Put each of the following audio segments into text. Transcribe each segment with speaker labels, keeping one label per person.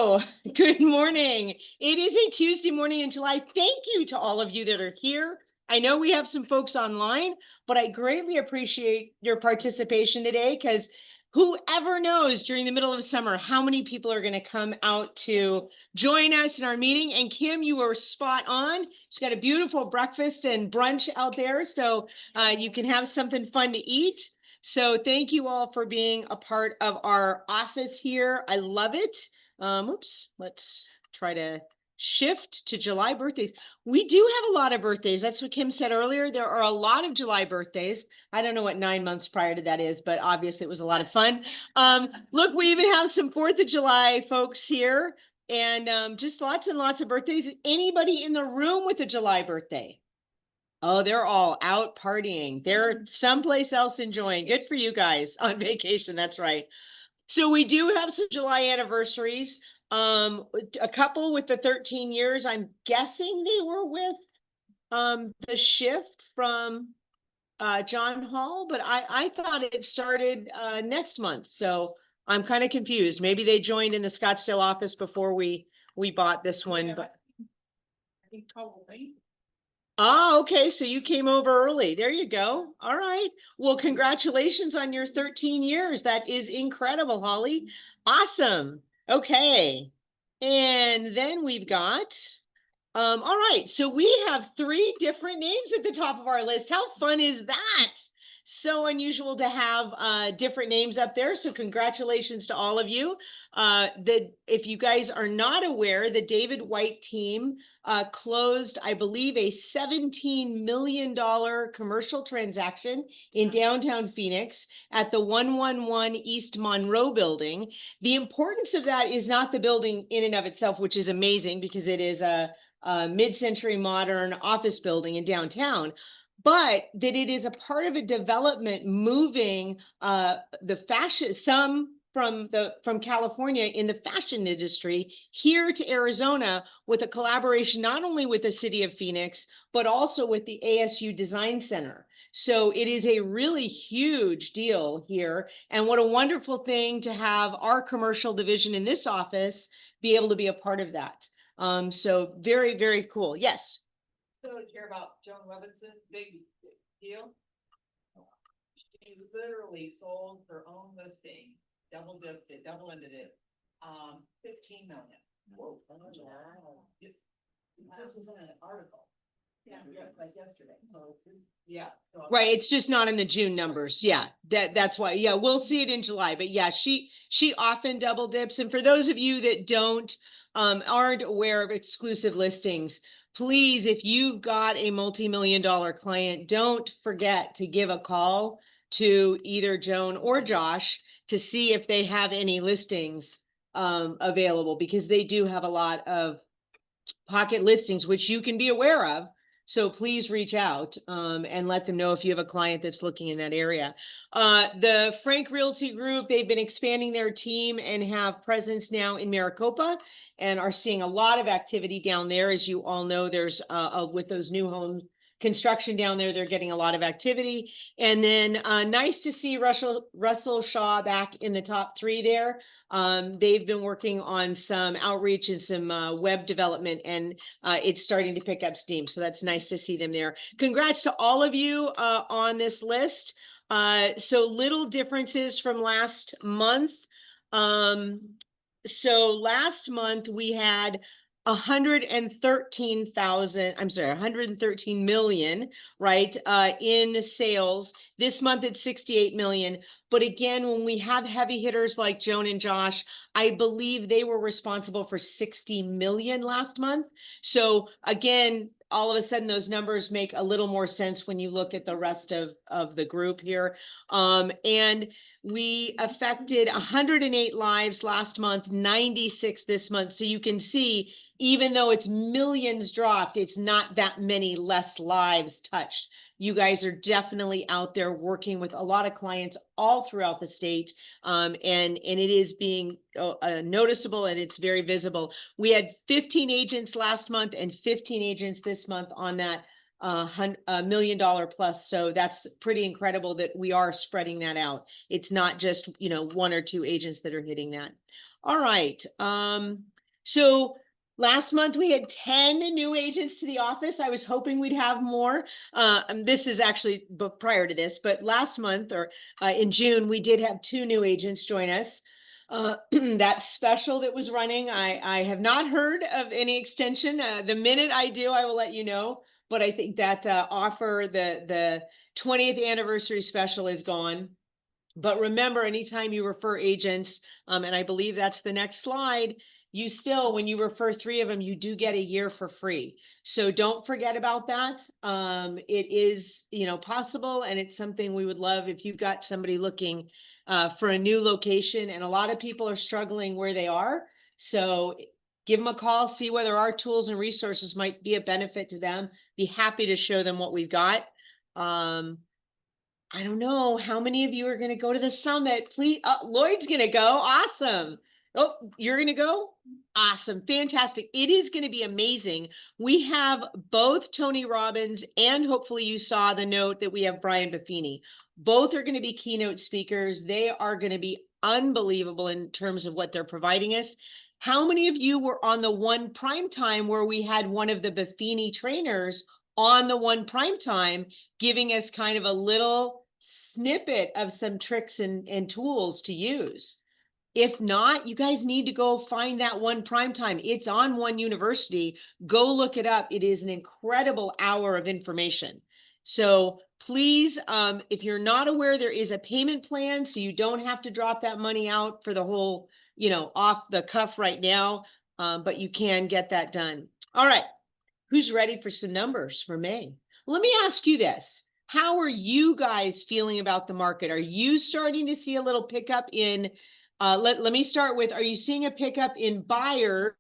Speaker 1: Hello, good morning. It is a Tuesday morning in July. Thank you to all of you that are here. I know we have some folks online, but I greatly appreciate your participation today because whoever knows during the middle of summer how many people are going to come out to join us in our meeting. And Kim, you were spot on. She's got a beautiful breakfast and brunch out there, so you can have something fun to eat. So thank you all for being a part of our office here. I love it. Oops, let's try to shift to July birthdays. We do have a lot of birthdays. That's what Kim said earlier. There are a lot of July birthdays. I don't know what 9 months prior to that is, but obviously it was a lot of fun. Look, we even have some 4th of July folks here, and just lots and lots of birthdays. Anybody in the room with a July birthday? Oh, they're all out partying. They're someplace else enjoying. Good for you guys on vacation. That's right. So we do have some July anniversaries. A couple with the 13 years. I'm guessing they were with the shift from John Hall, but I thought it started next month. So I'm kind of confused. Maybe they joined in the Scottsdale office before we bought this one. Yeah, but I think probably. Oh, okay. So you came over early. There you go. All right. Well, congratulations on your 13 years. That is incredible, Holly. Awesome. Okay. And then we've got, all right. So we have 3 different names at the top of our list. How fun is that? So unusual to have different names up there. So congratulations to all of you. If you guys are not aware, the David White team closed, I believe, a $17 million commercial transaction in downtown Phoenix at the 111 East Monroe building. The importance of that is not the building in and of itself, which is amazing because it is a mid-century modern office building in downtown, but that it is a part of a development moving the fashion, some from California in the fashion industry here to Arizona with a collaboration not only with the city of Phoenix, but also with the ASU Design Center. So it is a really huge deal here. And what a wonderful thing to have our commercial division in this office be able to be a part of that. So very, very cool. Yes.
Speaker 2: So to hear about Joan Levinson's big deal. She literally sold her own listing, double dipped it, double ended it, 15 million. Whoa. This was in an article. Yeah, like yesterday. So yeah. So
Speaker 1: right. It's just not in the June numbers. Yeah. That's why. Yeah, we'll see it in July. But yeah, she often double dips. And for those of you that aren't aware of exclusive listings, please, if you've got a multi-million-dollar client, don't forget to give a call to either Joan or Josh to see if they have any listings available, because they do have a lot of pocket listings, which you can be aware of. So please reach out and let them know if you have a client that's looking in that area. The Frank Realty Group, they've been expanding their team and have presence now in Maricopa and are seeing a lot of activity down there. As you all know, there's with those new home construction down there, they're getting a lot of activity. And then nice to see Russell Shaw back in the top 3 there. They've been working on some outreach and some web development, and it's starting to pick up steam. So that's nice to see them there. Congrats to all of you on this list. So little differences from last month. So last month we had 113 million, right, in sales. This month it's 68 million. But again, when we have heavy hitters like Joan and Josh, I believe they were responsible for 60 million last month. So again, all of a sudden those numbers make a little more sense when you look at the rest of the group here. And we affected 108 lives last month, 96 this month. So you can see, even though it's millions dropped, it's not that many less lives touched. You guys are definitely out there working with a lot of clients all throughout the state, and it is being noticeable, and it's very visible. We had 15 agents last month and 15 agents this month on that $1 million plus. So that's pretty incredible that we are spreading that out. It's not just 1 or 2 agents that are hitting that. All right. So last month we had 10 new agents to the office. I was hoping we'd have more. And this is actually prior to this, but last month or in June, we did have 2 new agents join us. That special that was running, I have not heard of any extension. The minute I do, I will let you know. But I think that offer, the 20th anniversary special is gone. But remember, anytime you refer agents, and I believe that's the next slide, you still, when you refer 3 of them, you do get a year for free. So don't forget about that. It is, possible, and it's something we would love if you've got somebody looking for a new location, and a lot of people are struggling where they are. So give them a call, see whether our tools and resources might be a benefit to them. Be happy to show them what we've got. I don't know how many of you are going to go to the summit. Please, Lloyd's going to go. Awesome. Oh, you're going to go? Awesome. Fantastic. It is going to be amazing. We have both Tony Robbins and hopefully you saw the note that we have Brian Buffini. Both are going to be keynote speakers. They are going to be unbelievable in terms of what they're providing us. How many of you were on the one prime time where we had one of the Buffini trainers on the one prime time giving us kind of a little snippet of some tricks and tools to use? If not, you guys need to go find that one prime time. It's on One University. Go look it up. It is an incredible hour of information. So please, if you're not aware, there is a payment plan, so you don't have to drop that money out for the whole, off the cuff right now, but you can get that done. All right. Who's ready for some numbers for May? Let me ask you this. How are you guys feeling about the market? Are you starting to see a little pickup in, let me start with, are you seeing a pickup in buyer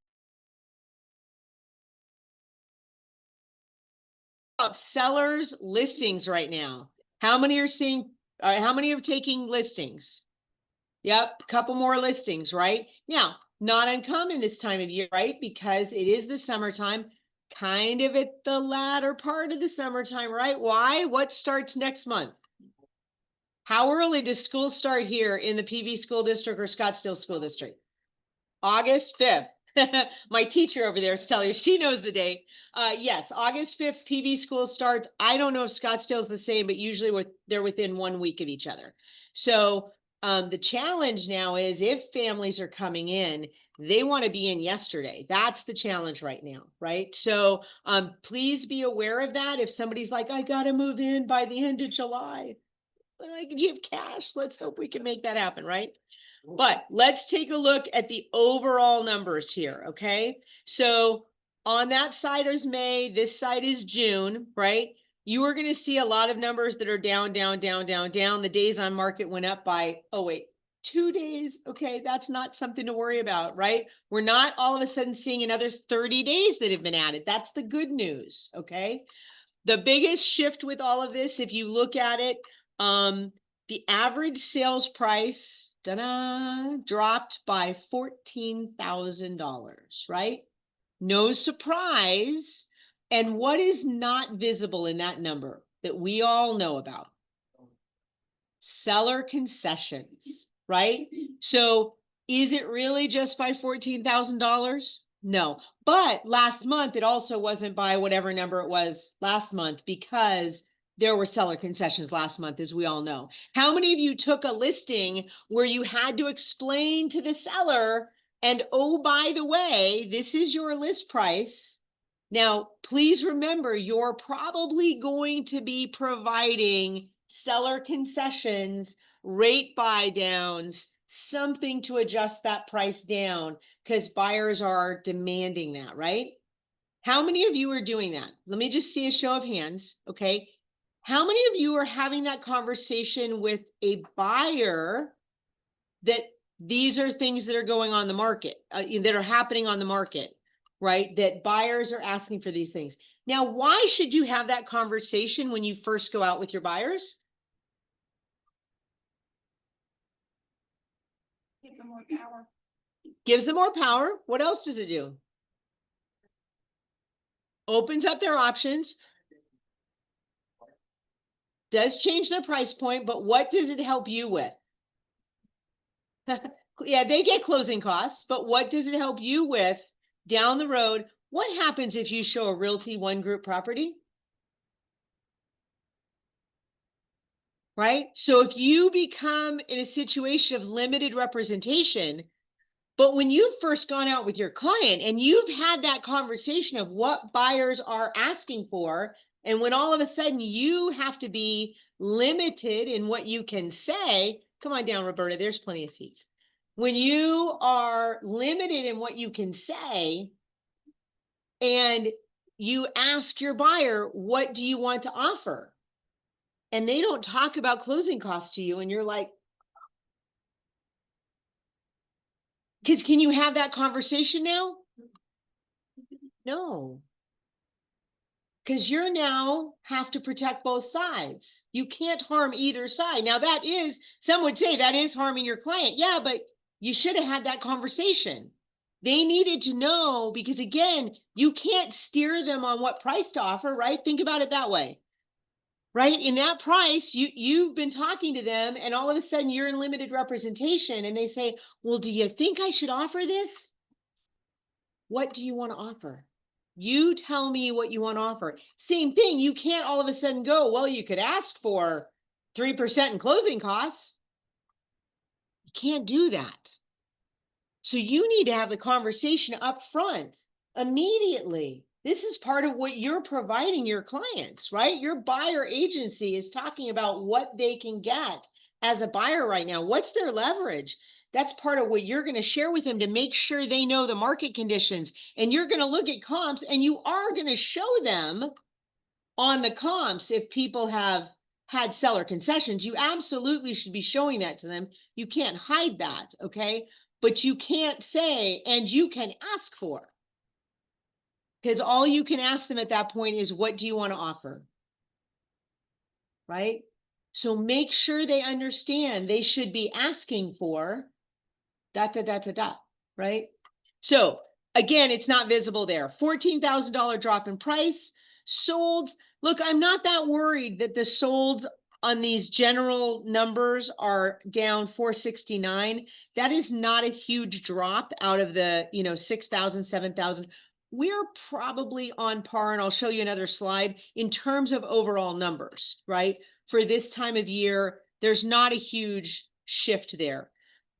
Speaker 1: of sellers listings right now? How many are seeing, how many are taking listings? Yep, a couple more listings, right? Now, not uncommon this time of year, right? Because it is the summertime, kind of at the latter part of the summertime, right? Why? What starts next month? How early does school start here in the PV school district or Scottsdale school district? August 5th. My teacher over there is telling you, she knows the date. Yes, August 5th, PV school starts. I don't know if Scottsdale's the same, but usually they're within 1 week of each other. So the challenge now is if families are coming in, they want to be in yesterday. That's the challenge right now, right? So please be aware of that. If somebody's like, I got to move in by the end of July, like, do you have cash? Let's hope we can make that happen, right? But let's take a look at the overall numbers here, okay? So on that side is May, this side is June, right? You are going to see a lot of numbers that are down, down, down, down, down. The days on market went up by, oh wait, 2 days. Okay, that's not something to worry about, right? We're not all of a sudden seeing another 30 days that have been added. That's the good news, okay? The biggest shift with all of this, if you look at it, the average sales price dropped by $14,000, right? No surprise. And what is not visible in that number that we all know about? Seller concessions, right? So is it really just by $14,000? No, but last month it also wasn't by whatever number it was last month because there were seller concessions last month, as we all know. How many of you took a listing where you had to explain to the seller, and oh, by the way, this is your list price. Now, please remember, you're probably going to be providing seller concessions, rate buy downs, something to adjust that price down because buyers are demanding that, right? How many of you are doing that? Let me just see a show of hands, okay? How many of you are having that conversation with a buyer that these are things that are going on the market, that are happening on the market, right? That buyers are asking for these things. Now, why should you have that conversation when you first go out with your buyers?
Speaker 2: Give them more power.
Speaker 1: Gives them more power. What else does it do? Opens up their options. Does change their price point, but what does it help you with? Yeah, they get closing costs, but what does it help you with down the road? What happens if you show a Realty One Group property? Right? So if you become in a situation of limited representation, but when you've first gone out with your client and you've had that conversation of what buyers are asking for, and when all of a sudden you have to be limited in what you can say, come on down, Roberta, there's plenty of seats. When you are limited in what you can say, and you ask your buyer, what do you want to offer? And they don't talk about closing costs to you, and you're like, because can you have that conversation now? No. Because you're now have to protect both sides. You can't harm either side. Now, that is, some would say that is harming your client. Yeah, but you should have had that conversation. They needed to know, because again, you can't steer them on what price to offer, right? Think about it that way. Right? In that price, you've been talking to them, and all of a sudden you're in limited representation, and they say, well, do you think I should offer this? What do you want to offer? You tell me what you want to offer. Same thing. You can't all of a sudden go, well, you could ask for 3% in closing costs. You can't do that. So you need to have the conversation up front immediately. This is part of what you're providing your clients, right? Your buyer agency is talking about what they can get as a buyer right now. What's their leverage? That's part of what you're going to share with them to make sure they know the market conditions. And you're going to look at comps, and you are going to show them on the comps if people have had seller concessions. You absolutely should be showing that to them. You can't hide that, okay? But you can't say, and you can ask for. Because all you can ask them at that point is, what do you want to offer? Right? So make sure they understand they should be asking for ... right? So again, it's not visible there. $14,000 drop in price. Sold. Look, I'm not that worried that the solds on these general numbers are down 469. That is not a huge drop out of the, 6,000, 7,000. We're probably on par, and I'll show you another slide, in terms of overall numbers, right? For this time of year, there's not a huge shift there.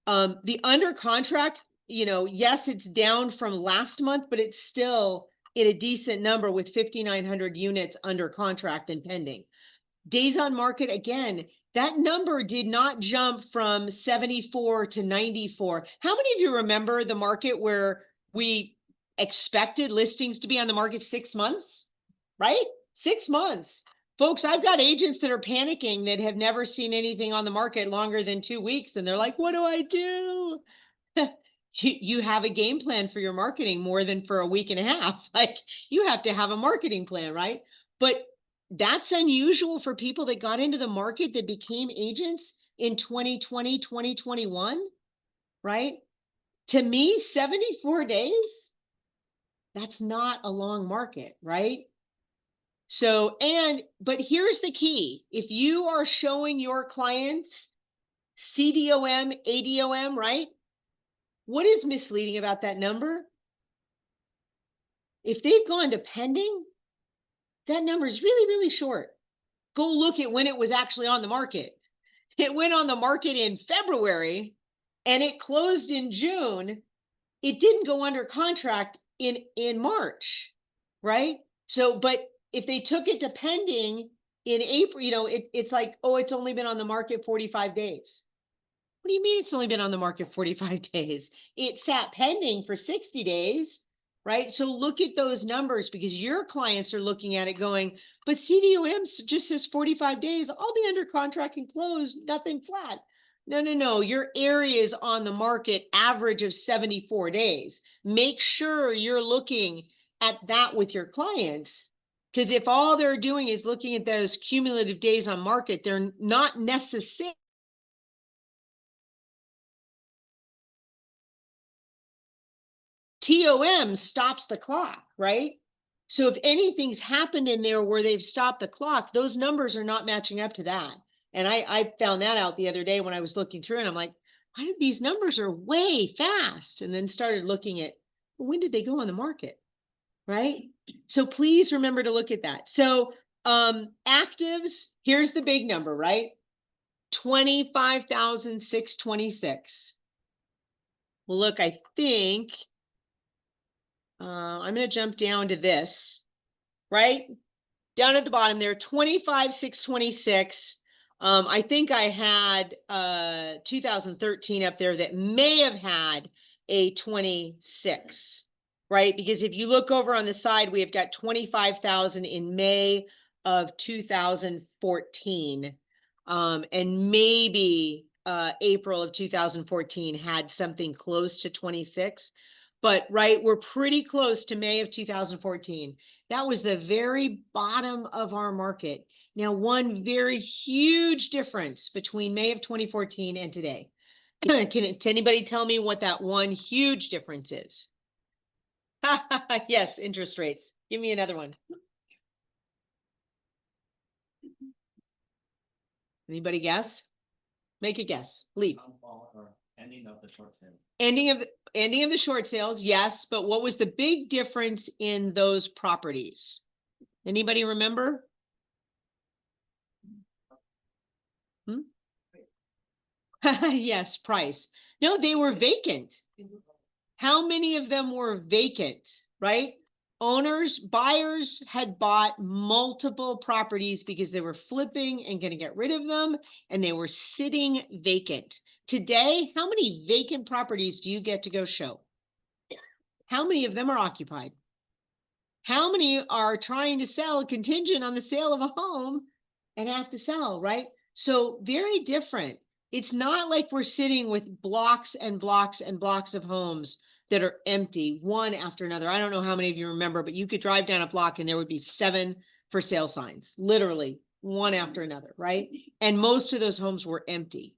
Speaker 1: The under contract, yes, it's down from last month, but it's still in a decent number with 5,900 units under contract and pending. Days on market, again, that number did not jump from 74 to 94. How many of you remember the market where we expected listings to be on the market 6 months, right? 6 months. Folks, I've got agents that are panicking that have never seen anything on the market longer than 2 weeks. And they're like, what do I do? You have a game plan for your marketing more than for a week and a half. Like, you have to have a marketing plan, right? But that's unusual for people that got into the market that became agents in 2020, 2021, right? To me, 74 days, that's not a long market, right? So, but here's the key. If you are showing your clients CDOM, ADOM, right? What is misleading about that number? If they've gone to pending, that number is really, really short. Go look at when it was actually on the market. It went on the market in February and it closed in June. It didn't go under contract in March, right? So, but if they took it to pending in April, it's like, oh, it's only been on the market 45 days. What do you mean it's only been on the market 45 days? It sat pending for 60 days, right? So look at those numbers, because your clients are looking at it going, but CDOM just says 45 days. I'll be under contract and closed, nothing flat. No. Your area is on the market average of 74 days. Make sure you're looking at that with your clients, because if all they're doing is looking at those cumulative days on market, they're not necessarily... TOM stops the clock, right? So if anything's happened in there where they've stopped the clock, those numbers are not matching up to that. And I found that out the other day when I was looking through, and I'm like, why did these numbers are way fast? And then started looking at, well, when did they go on the market? Right? So please remember to look at that. So actives, here's the big number, right? 25,626. Well, look, I think I'm going to jump down to this, right? Down at the bottom there, 25,626. I think I had 2013 up there that may have had a 26, right? Because if you look over on the side, we have got 25,000 in May of 2014. And maybe April of 2014 had something close to 26. But right, we're pretty close to May of 2014. That was the very bottom of our market. Now, one very huge difference between May of 2014 and today. Can anybody tell me what that one huge difference is? Yes, interest rates. Give me another one. Anybody guess? Make a guess. Leave.
Speaker 3: Ending of the short sale.
Speaker 1: Ending of the short sales, yes, but what was the big difference in those properties? Anybody remember? Yes, price. No, they were vacant. How many of them were vacant, right? Buyers had bought multiple properties because they were flipping and going to get rid of them, and they were sitting vacant. Today, how many vacant properties do you get to go show? How many of them are occupied? How many are trying to sell contingent on the sale of a home and have to sell, right? So very different. It's not like we're sitting with blocks and blocks and blocks of homes that are empty, one after another. I don't know how many of you remember, but you could drive down a block and there would be 7 for sale signs, literally one after another, right? And most of those homes were empty.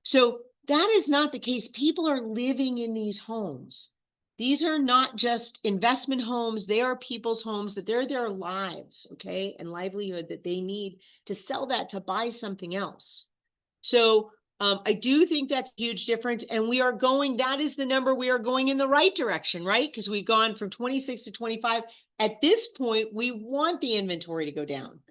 Speaker 1: So that is not the case. People are living in these homes. These are not just investment homes. They are people's homes, that they're their lives, okay, and livelihood that they need to sell that to buy something else. So I do think that's a huge difference. And we are going, that is the number, we are going in the right direction, right? Because we've gone from 26 to 25. At this point, we want the inventory to go down.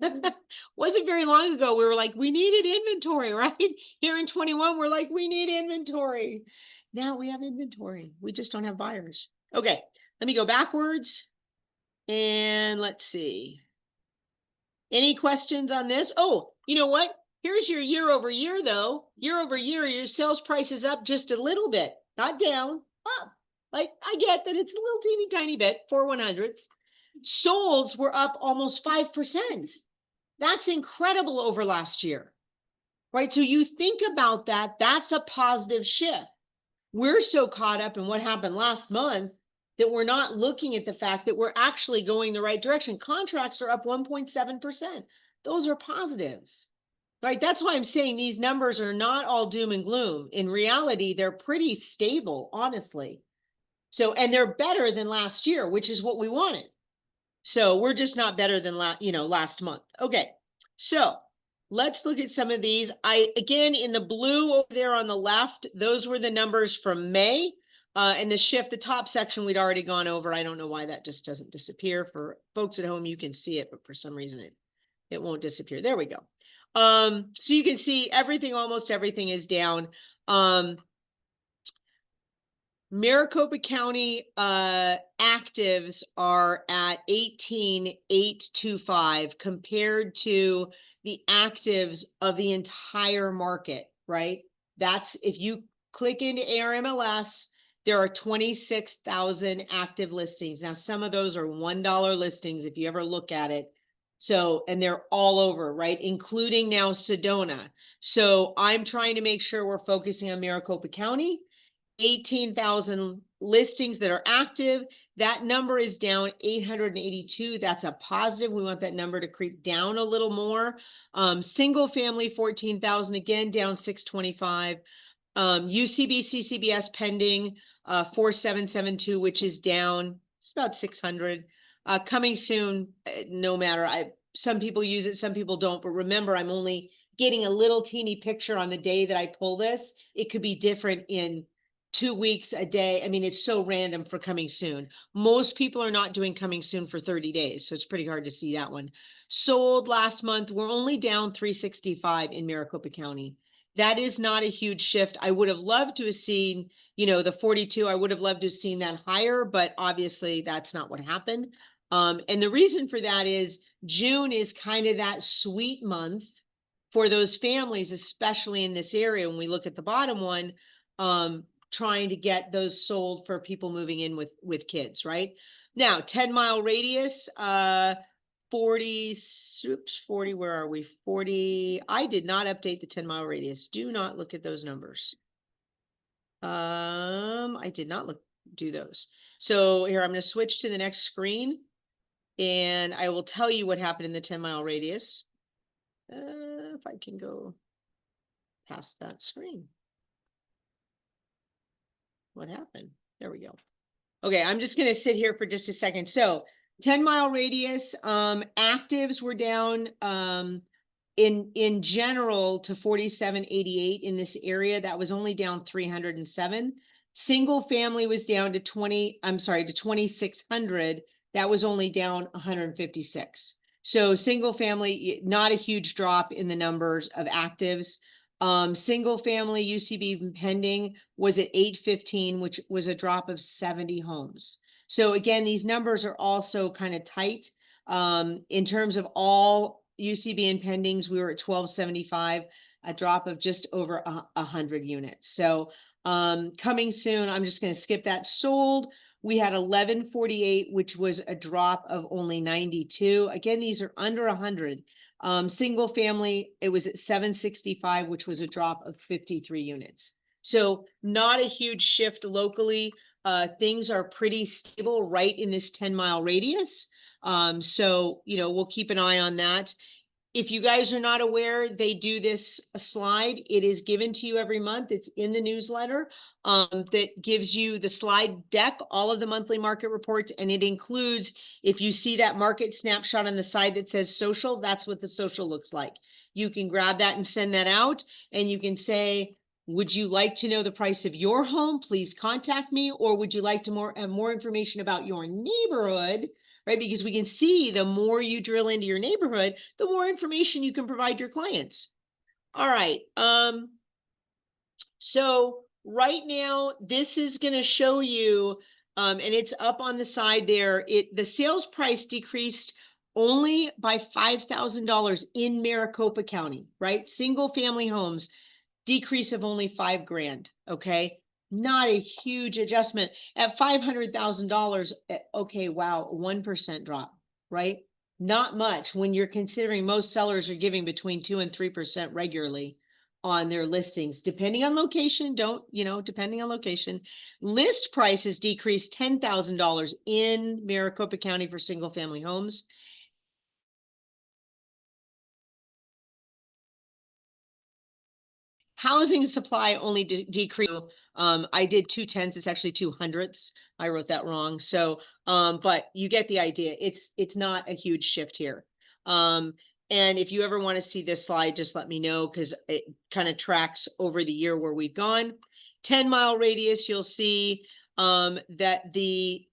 Speaker 1: Wasn't very long ago, we were like, we needed inventory, right? Here in 21, we're like, we need inventory. Now we have inventory. We just don't have buyers. Okay, let me go backwards. And let's see. Any questions on this? Oh, you know what? Here's your year over year, though. Year over year, your sales price is up just a little bit, not down, up. Like, I get that it's a little teeny tiny bit, 4/100ths. Solds were up almost 5%. That's incredible over last year, right? So you think about that, that's a positive shift. We're so caught up in what happened last month that we're not looking at the fact that we're actually going the right direction. Contracts are up 1.7%. Those are positives, right? That's why I'm saying these numbers are not all doom and gloom. In reality, they're pretty stable, honestly. So, and they're better than last year, which is what we wanted. So we're just not better than last month. Okay, so let's look at some of these. Again, in the blue over there on the left, those were the numbers from May. And the shift, the top section we'd already gone over. I don't know why that just doesn't disappear. For folks at home, you can see it, but for some reason it won't disappear. There we go. So you can see almost everything is down. Maricopa County actives are at 18,825 compared to the actives of the entire market, right? That's, if you click into ARMLS, there are 26,000 active listings. Now, some of those are $1 listings if you ever look at it. So, and they're all over, right? Including now Sedona. So I'm trying to make sure we're focusing on Maricopa County. 18,000 listings that are active. That number is down 882. That's a positive. We want that number to creep down a little more. Single family, 14,000, again, down 625. UCB, CCBS pending, 4772, which is down, it's about 600. Coming soon, no matter, some people use it, some people don't, but remember, I'm only getting a little teeny picture on the day that I pull this. It could be different in 2 weeks, a day. I mean, it's so random for coming soon. Most people are not doing coming soon for 30 days, so it's pretty hard to see that one. Sold last month, we're only down 365 in Maricopa County. That is not a huge shift. I would have loved to have seen, the 42. I would have loved to have seen that higher, but obviously that's not what happened. And the reason for that is June is kind of that sweet month for those families, especially in this area. When we look at the bottom one, trying to get those sold for people moving in with kids, right? Now, 10-mile radius, 40, 40, where are we? 40. I did not update the 10-mile radius. Do not look at those numbers. I did not do those. So here, I'm going to switch to the next screen and I will tell you what happened in the 10-mile radius. If I can go past that screen. What happened? There we go. Okay, I'm just going to sit here for just a second. So 10-mile radius, actives were down in general to 4788 in this area. That was only down 307. Single family was down to 2600. That was only down 156. So single family, not a huge drop in the numbers of actives. Single family UCB pending was at 815, which was a drop of 70 homes. So again, these numbers are also kind of tight. In terms of all UCB and pendings, we were at 1275, a drop of just over 100 units. So coming soon, I'm just going to skip that. Sold, we had 1148, which was a drop of only 92. Again, these are under 100. Single family, it was at 765, which was a drop of 53 units. So not a huge shift locally. Things are pretty stable right in this 10-mile radius. So, we'll keep an eye on that. If you guys are not aware, they do this slide. It is given to you every month. It's in the newsletter that gives you the slide deck, all of the monthly market reports, and it includes, if you see that market snapshot on the side that says social, that's what the social looks like. You can grab that and send that out, and you can say, would you like to know the price of your home? Please contact me. Or would you like to have more information about your neighborhood? Right? Because we can see the more you drill into your neighborhood, the more information you can provide your clients. All right. So right now, this is going to show you, and it's up on the side there. The sales price decreased only by $5,000 in Maricopa County, right? Single family homes, decrease of only $5,000. Okay. Not a huge adjustment at $500,000. Okay. Wow. 1% drop, right? Not much when you're considering most sellers are giving between 2 and 3% regularly on their listings, depending on location. Depending on location, list prices decreased $10,000 in Maricopa County for single family homes. Housing supply only decreased. I did 2/10. It's actually 2/100. I wrote that wrong. So, but you get the idea. It's not a huge shift here. And if you ever want to see this slide, just let me know, because it kind of tracks over the year where we've gone. 10-mile radius, you'll see that the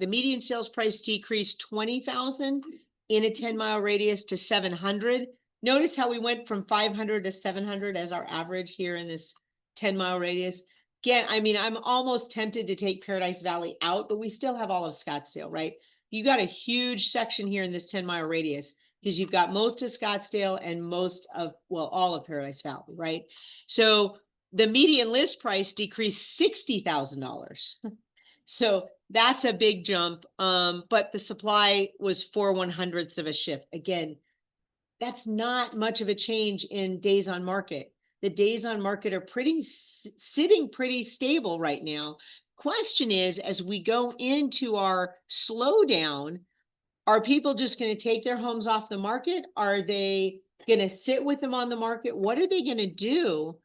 Speaker 1: median sales price decreased 20,000 in a 10-mile radius to 700. Notice how we went from 500 to 700 as our average here in this 10-mile radius. Again, I mean, I'm almost tempted to take Paradise Valley out, but we still have all of Scottsdale, right? You got a huge section here in this 10-mile radius because you've got most of Scottsdale and all of Paradise Valley, right? So the median list price decreased $60,000. So that's a big jump. But the supply was 4/100ths of a shift. Again, that's not much of a change in days on market. The days on market are sitting pretty stable right now. Question is, as we go into our slowdown, are people just going to take their homes off the market? Are they going to sit with them on the market? What are they going to do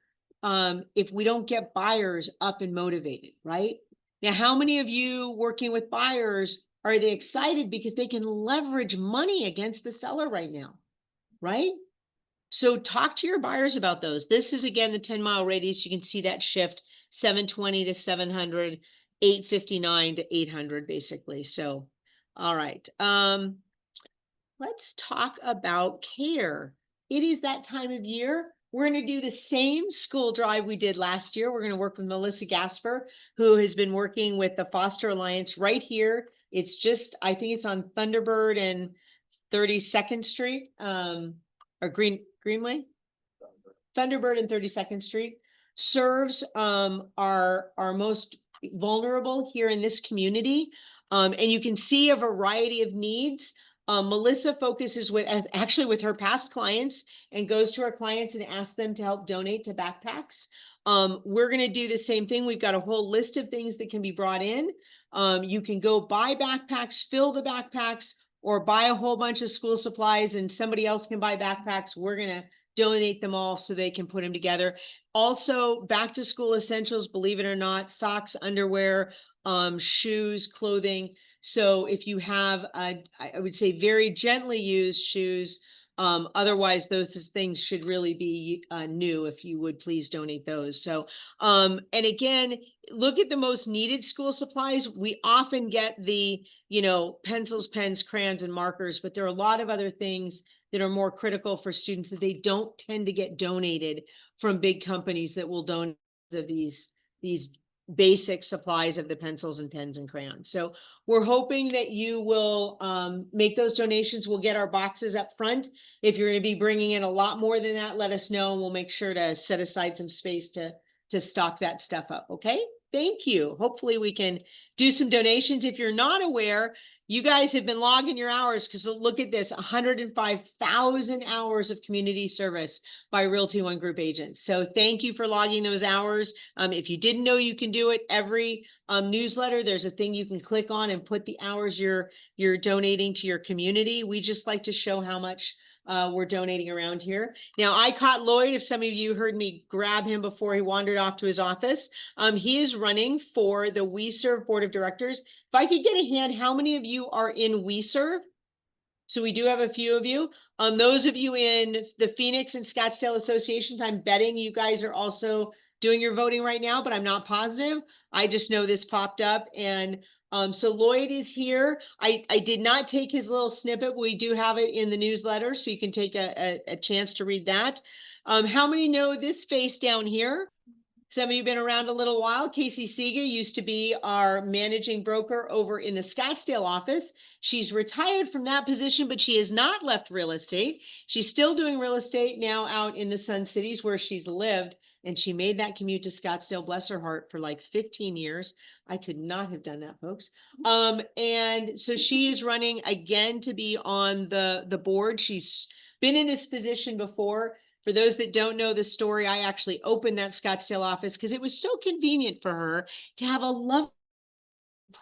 Speaker 1: if we don't get buyers up and motivated, right? Now, how many of you working with buyers, are they excited because they can leverage money against the seller right now? Right? So talk to your buyers about those. This is again the 10-mile radius. You can see that shift 720 to 700, 859 to 800 basically. So, all right. Let's talk about care. It is that time of year. We're going to do the same school drive we did last year. We're going to work with Melissa Gasper, who has been working with the Foster Alliance right here. It's just, I think it's on Thunderbird and 32nd Street, or Greenway. Thunderbird and 32nd Street serves our most vulnerable here in this community. And you can see a variety of needs. Melissa focuses with actually with her past clients and goes to our clients and asks them to help donate to backpacks. We're going to do the same thing. We've got a whole list of things that can be brought in. You can go buy backpacks, fill the backpacks, or buy a whole bunch of school supplies and somebody else can buy backpacks. We're going to donate them all so they can put them together. Also, back to school essentials, believe it or not, socks, underwear, shoes, clothing. So if you have, I would say very gently used shoes, otherwise those things should really be new. If you would please donate those. So, and again, look at the most needed school supplies. We often get the, pencils, pens, crayons, and markers, but there are a lot of other things that are more critical for students that they don't tend to get donated from big companies that will donate these basic supplies of the pencils and pens and crayons. So we're hoping that you will make those donations. We'll get our boxes up front. If you're going to be bringing in a lot more than that, let us know and we'll make sure to set aside some space to stock that stuff up. Okay. Thank you. Hopefully we can do some donations. If you're not aware, you guys have been logging your hours because look at this, 105,000 hours of community service by Realty One Group agents. So thank you for logging those hours. If you didn't know you can do it, every newsletter, there's a thing you can click on and put the hours you're donating to your community. We just like to show how much we're donating around here. Now, I caught Lloyd. If some of you heard me grab him before he wandered off to his office, he is running for the We Serve Board of Directors. If I could get a hand, how many of you are in We Serve? So we do have a few of you. Those of you in the Phoenix and Scottsdale associations, I'm betting you guys are also doing your voting right now, but I'm not positive. I just know this popped up. And so Lloyd is here. I did not take his little snippet, but we do have it in the newsletter, so you can take a chance to read that. How many know this face down here? Some of you have been around a little while. Casey Seega used to be our managing broker over in the Scottsdale office. She's retired from that position, but she has not left real estate. She's still doing real estate now out in the Sun Cities where she's lived. And she made that commute to Scottsdale, bless her heart, for like 15 years. I could not have done that, folks. And so she is running again to be on the board. She's been in this position before. For those that don't know the story, I actually opened that Scottsdale office because it was so convenient for her to have a lovely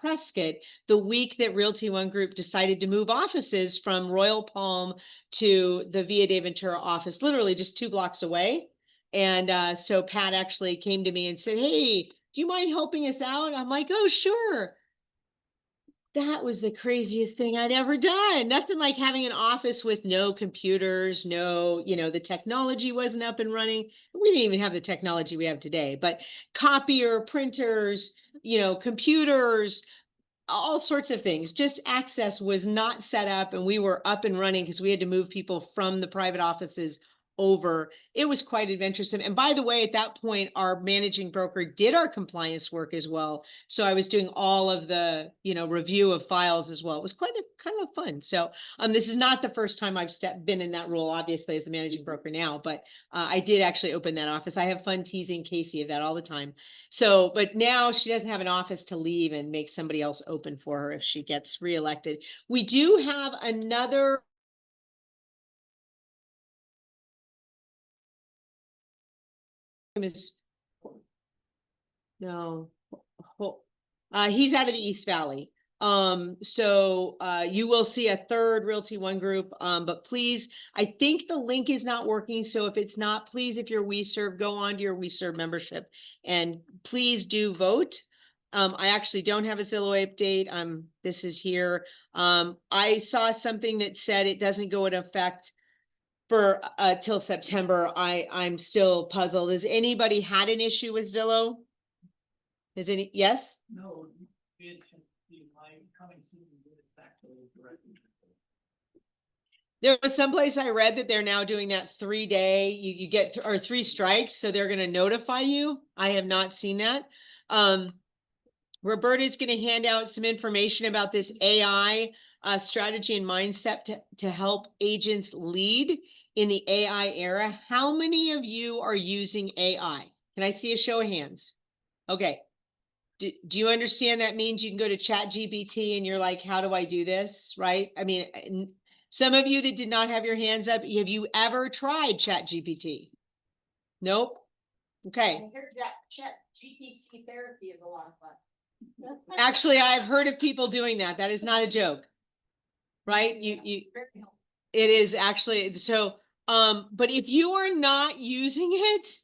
Speaker 1: Prescott the week that Realty One Group decided to move offices from Royal Palm to the Via de Ventura office, literally just 2 blocks away. And so Pat actually came to me and said, hey, do you mind helping us out? I'm like, oh, sure. That was the craziest thing I'd ever done. Nothing like having an office with no computers, no, the technology wasn't up and running. We didn't even have the technology we have today, but copier, printers, computers, all sorts of things. Just access was not set up and we were up and running because we had to move people from the private offices over. It was quite adventuresome. And by the way, at that point, our managing broker did our compliance work as well. So I was doing all of the, review of files as well. It was quite kind of fun. So this is not the first time I've been in that role, obviously, as the managing broker now, but I did actually open that office. I have fun teasing Casey of that all the time. So, but now she doesn't have an office to leave and make somebody else open for her if she gets reelected. We do have another is no, he's out of the East Valley. So you will see a third Realty One Group, but please, I think the link is not working. So if it's not, please, if you're We Serve, go on to your We Serve membership and please do vote. I actually don't have a Zillow update. This is here. I saw something that said it doesn't go into effect for till September. I'm still puzzled. Has anybody had an issue with Zillow? Is any, yes?
Speaker 3: No, it should be my coming soon, it's actually directly.
Speaker 1: There was someplace I read that they're now doing that 3-day, you get, or 3 strikes, so they're gonna notify you. I have not seen that. Roberta's gonna hand out some information about this AI strategy and mindset to help agents lead in the AI era. How many of you are using AI? Can I see a show of hands? Okay. Do you understand that means you can go to ChatGPT and you're like, how do I do this? Right? I mean, some of you that did not have your hands up, have you ever tried ChatGPT? Nope. Okay.
Speaker 2: I heard that GPT therapy is a lot of fun.
Speaker 1: Actually, I've heard of people doing that. That is not a joke. Right?
Speaker 2: Very helpful.
Speaker 1: It is actually, so, but if you are not using it,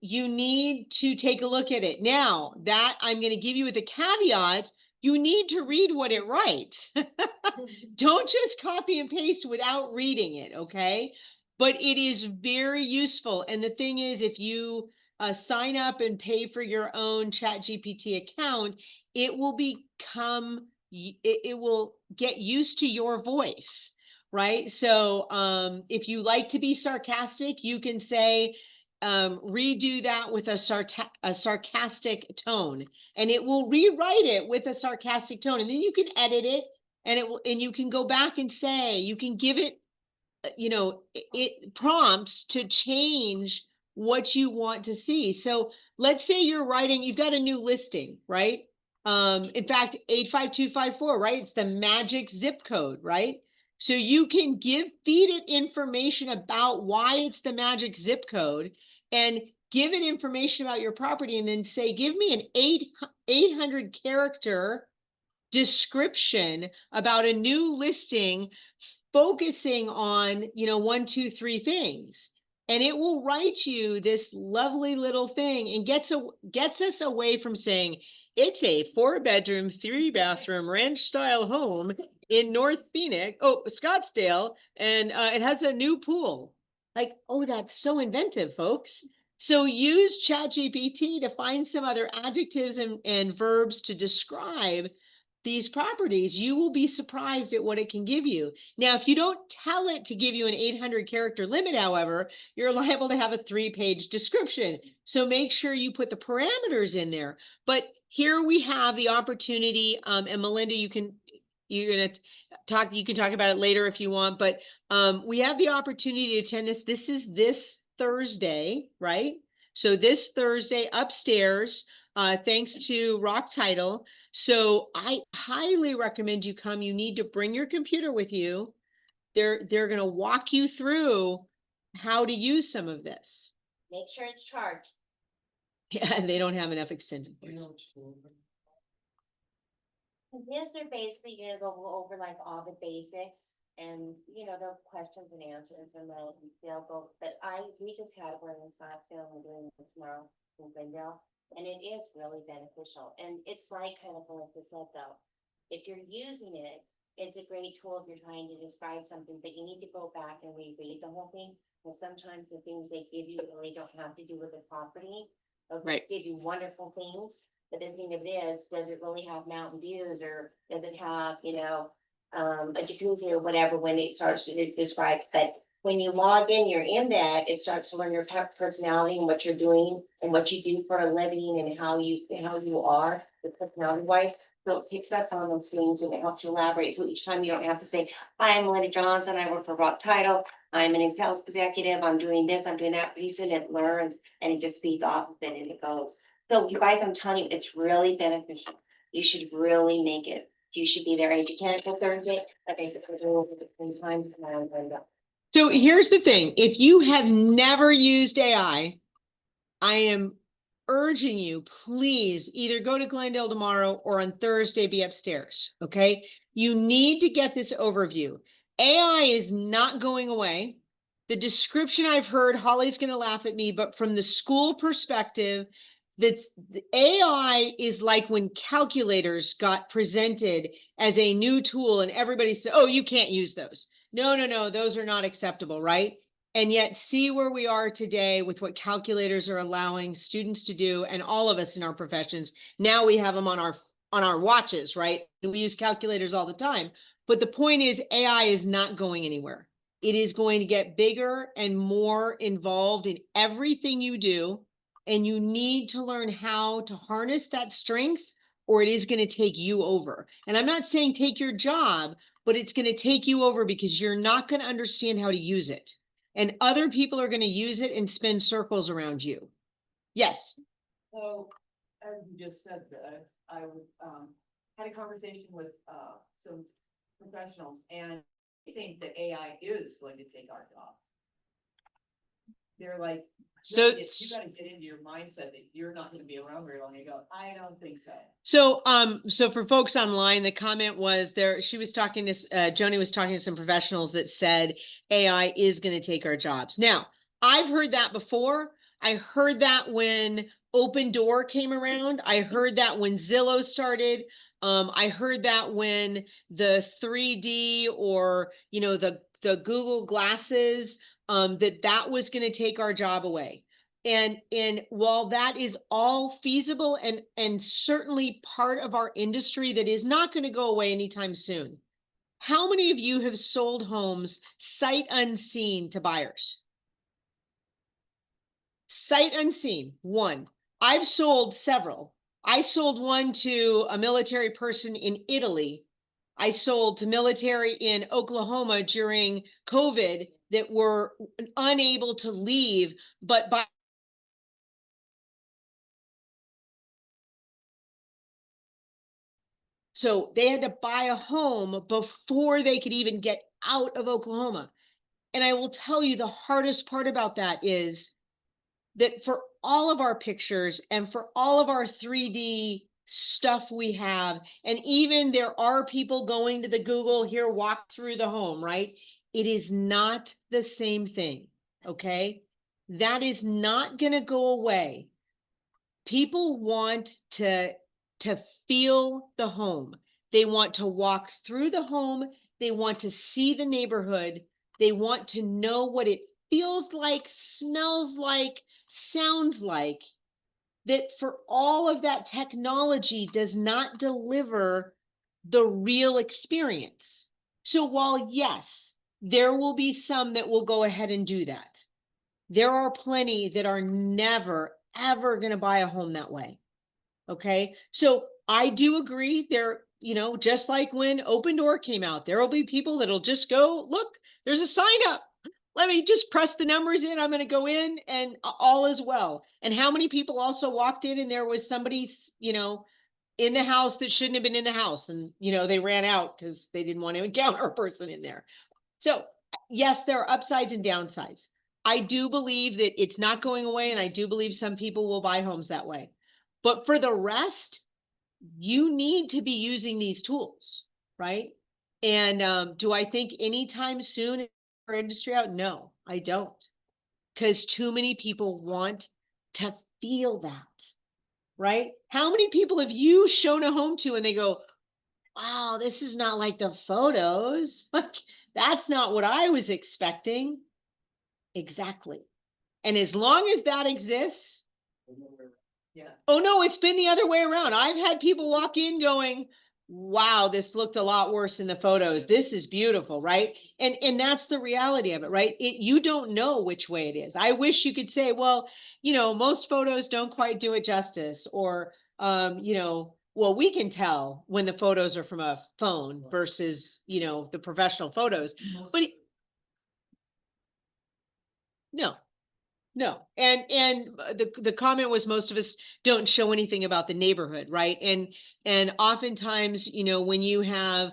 Speaker 1: you need to take a look at it. Now, that I'm going to give you with a caveat, you need to read what it writes. Don't just copy and paste without reading it, okay? But it is very useful. And the thing is, if you sign up and pay for your own ChatGPT account, it will become, it will get used to your voice, right? So if you like to be sarcastic, you can say, redo that with a sarcastic tone, and it will rewrite it with a sarcastic tone, and then you can edit it, and it will, and you can go back and say, you can give it, it prompts to change what you want to see. So let's say you're writing, you've got a new listing, right? In fact, 85254, right? It's the magic zip code, right? So you can feed it information about why it's the magic zip code, and give it information about your property, and then say, give me an 800 character description about a new listing focusing on, 1, 2, 3 things. And it will write you this lovely little thing, and gets us away from saying it's a 4-bedroom, 3-bathroom ranch style home in North Phoenix, Scottsdale, and it has a new pool. Like, oh, that's so inventive, folks. So use ChatGPT to find some other adjectives and verbs to describe these properties. You will be surprised at what it can give you. Now, if you don't tell it to give you an 800 character limit, however, you're liable to have a 3-page description. So make sure you put the parameters in there. But here we have the opportunity, and Melinda, you can talk about it later if you want, but we have the opportunity to attend this. This is this Thursday, right? So this Thursday upstairs, thanks to Rock Title. So I highly recommend you come. You need to bring your computer with you. They're going to walk you through how to use some of this.
Speaker 4: Make sure it's charged.
Speaker 1: Yeah, they don't have enough extended voice.
Speaker 4: This, they're basically gonna go over like all the basics and, the questions and answers, and they'll go, but we just had one in Scottsdale, and we're doing it tomorrow in Glendale, and it is really beneficial. And it's like kind of like I said though, if you're using it, it's a great tool if you're trying to describe something, but you need to go back and reread the whole thing. And sometimes the things they give you really don't have to do with the property. They'll just
Speaker 1: Right.
Speaker 4: give you wonderful things. But the thing of it is, does it really have mountain views, or does it have, a jacuzzi or whatever when it starts to describe? But when you log in, you're in that, it starts to learn your personality and what you're doing and what you do for a living and how you are, the personality wise. So it picks up on those things and it helps you elaborate. So each time you don't have to say, "Hi, I'm Melinda Johnson. I work for Rock Title. I'm an sales executive. I'm doing this, I'm doing that." Pretty soon it learns and it just feeds off of it and it goes. So you guys, I'm telling you, it's really beneficial. You should really make it. You should be there. If you can't go Thursday, I think it's the same time.
Speaker 1: So here's the thing. If you have never used AI, I am urging you, please either go to Glendale tomorrow or on Thursday, be upstairs. Okay. You need to get this overview. AI is not going away. The description I've heard, Holly's going to laugh at me, but from the school perspective, That's the AI is like when calculators got presented as a new tool and everybody said, oh, you can't use those. No, no, no, those are not acceptable, right? And yet see where we are today with what calculators are allowing students to do, and all of us in our professions. Now we have them on our watches, right? We use calculators all the time. But the point is, AI is not going anywhere. It is going to get bigger and more involved in everything you do. And you need to learn how to harness that strength, or it is going to take you over. And I'm not saying take your job, but it's going to take you over because you're not going to understand how to use it. And other people are going to use it and spin circles around you. Yes.
Speaker 2: So, as you just said, I was, had a conversation with, some professionals, and I think that AI is going to take our job. They're like,
Speaker 1: So,
Speaker 2: you gotta get into your mindset that you're not gonna be around very long. You go, I don't think so.
Speaker 1: so for folks online, the comment was there, she was talking to, Joni was talking to some professionals that said AI is going to take our jobs. Now, I've heard that before. I heard that when Open Door came around. I heard that when Zillow started. I heard that when the 3D, or, you know, the Google glasses, that was going to take our job away. And while that is all feasible and certainly part of our industry that is not going to go away anytime soon, how many of you have sold homes sight unseen to buyers? Sight unseen, one. I've sold several. I sold one to a military person in Italy. I sold to military in Oklahoma during COVID that were unable to leave, but by so they had to buy a home before they could even get out of Oklahoma. And I will tell you, the hardest part about that is that for all of our pictures and for all of our 3D stuff we have, and even there are people going to the Google here, walk through the home, right? It is not the same thing, okay? That is not going to go away. People want to feel the home. They want to walk through the home. They want to see the neighborhood. They want to know what it feels like, smells like, sounds like. That for all of that technology does not deliver the real experience. So while yes, there will be some that will go ahead and do that, there are plenty that are never, ever going to buy a home that way. Okay. So I do agree there, you know, just like when Open Door came out, there will be people that'll just go, look, there's a sign up. Let me just press the numbers in. I'm going to go in and all is well. And how many people also walked in and there was somebody, you know, in the house that shouldn't have been in the house. And, you know, they ran out because they didn't want to encounter a person in there. So yes, there are upsides and downsides. I do believe that it's not going away, and I do believe some people will buy homes that way. But for the rest, you need to be using these tools, right? And do I think anytime soon our industry out? No, I don't. Because too many people want to feel that, right? How many people have you shown a home to and they go, wow, this is not like the photos. Like, that's not what I was expecting. Exactly. And as long as that exists,
Speaker 2: Yeah.
Speaker 1: oh no, it's been the other way around. I've had people walk in going, wow, this looked a lot worse in the photos. This is beautiful, right? And that's the reality of it, right? You don't know which way it is. I wish you could say, well, you know, most photos don't quite do it justice, or you know, well, we can tell when the photos are from a phone versus, you know, the professional photos. But no, no. And the comment was most of us don't show anything about the neighborhood, right? And oftentimes, you know, when you have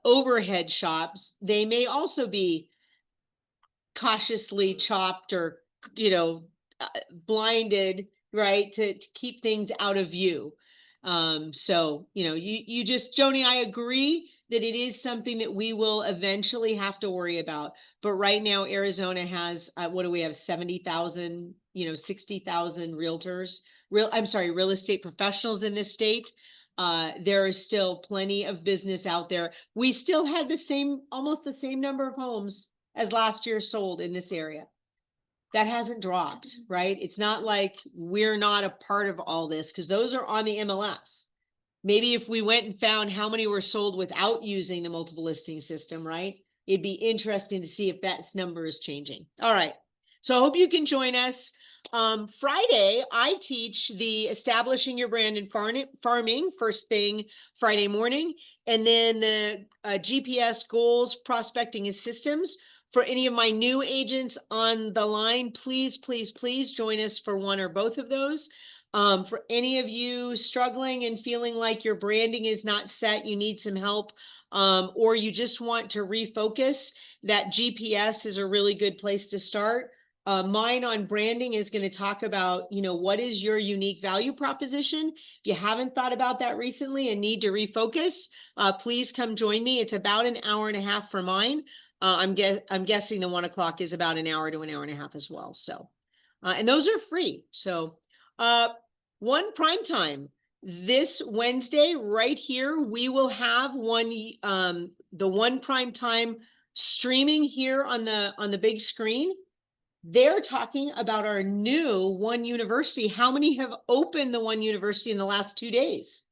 Speaker 1: overhead shops, they may also be cautiously chopped or, you know, blinded, right, to keep things out of view. So, you know, you just, Joni, I agree that it is something that we will eventually have to worry about. But right now, Arizona has, what do we have, 70,000, 60,000 realtors, real estate professionals in this state. There is still plenty of business out there. We still had almost the same number of homes as last year sold in this area. That hasn't dropped, right? It's not like we're not a part of all this, because those are on the MLS. Maybe if we went and found how many were sold without using the multiple listing system, right? It'd be interesting to see if that number is changing. All right. So I hope you can join us. Friday, I teach the establishing your brand in farming first thing Friday morning, and then the GPS goals, prospecting and systems. For any of my new agents on the line, please, please, please join us for one or both of those. For any of you struggling and feeling like your branding is not set, you need some help, or you just want to refocus, that GPS is a really good place to start. Mine on branding is going to talk about, what is your unique value proposition? If you haven't thought about that recently and need to refocus, please come join me. It's about an hour and a half for mine. I'm guessing the 1 o'clock is about an hour to an hour and a half as well. So, and those are free. So, one prime time this Wednesday right here, we will have the one prime time streaming here on the big screen. They're talking about our new One University. How many have opened the One University in the last 2 days?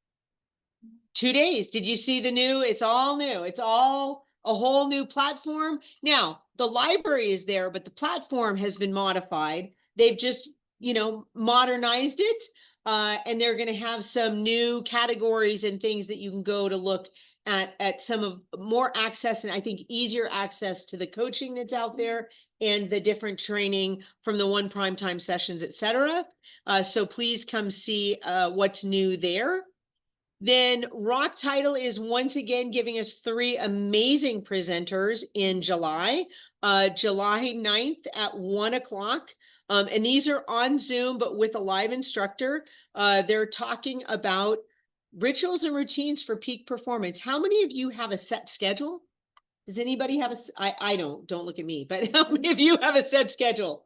Speaker 1: 2 days. Did you see the new? It's all new. It's all a whole new platform. Now, the library is there, but the platform has been modified. They've just, modernized it. And they're going to have some new categories and things that you can go to look at some of more access, and I think easier access to the coaching that's out there and the different training from the One Primetime sessions, etc. So please come see what's new there. Then Rock Title is once again giving us 3 amazing presenters in July, July 9th at 1 o'clock. And these are on Zoom, but with a live instructor. They're talking about rituals and routines for peak performance. How many of you have a set schedule? Does anybody have I don't look at me, but how many of you have a set schedule?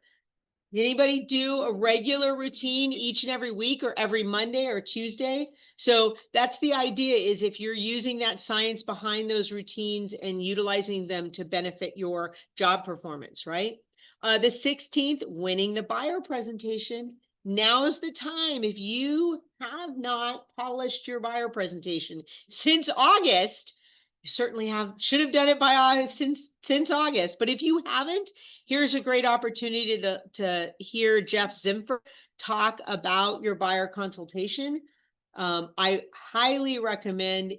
Speaker 1: Anybody do a regular routine each and every week or every Monday or Tuesday? So that's the idea, is if you're using that science behind those routines and utilizing them to benefit your job performance, right? The 16th, winning the buyer presentation. Now is the time. If you have not polished your buyer presentation since August, you certainly should have done it by August, since August. But if you haven't, here's a great opportunity to hear Jeff Zimfer talk about your buyer consultation. I highly recommend,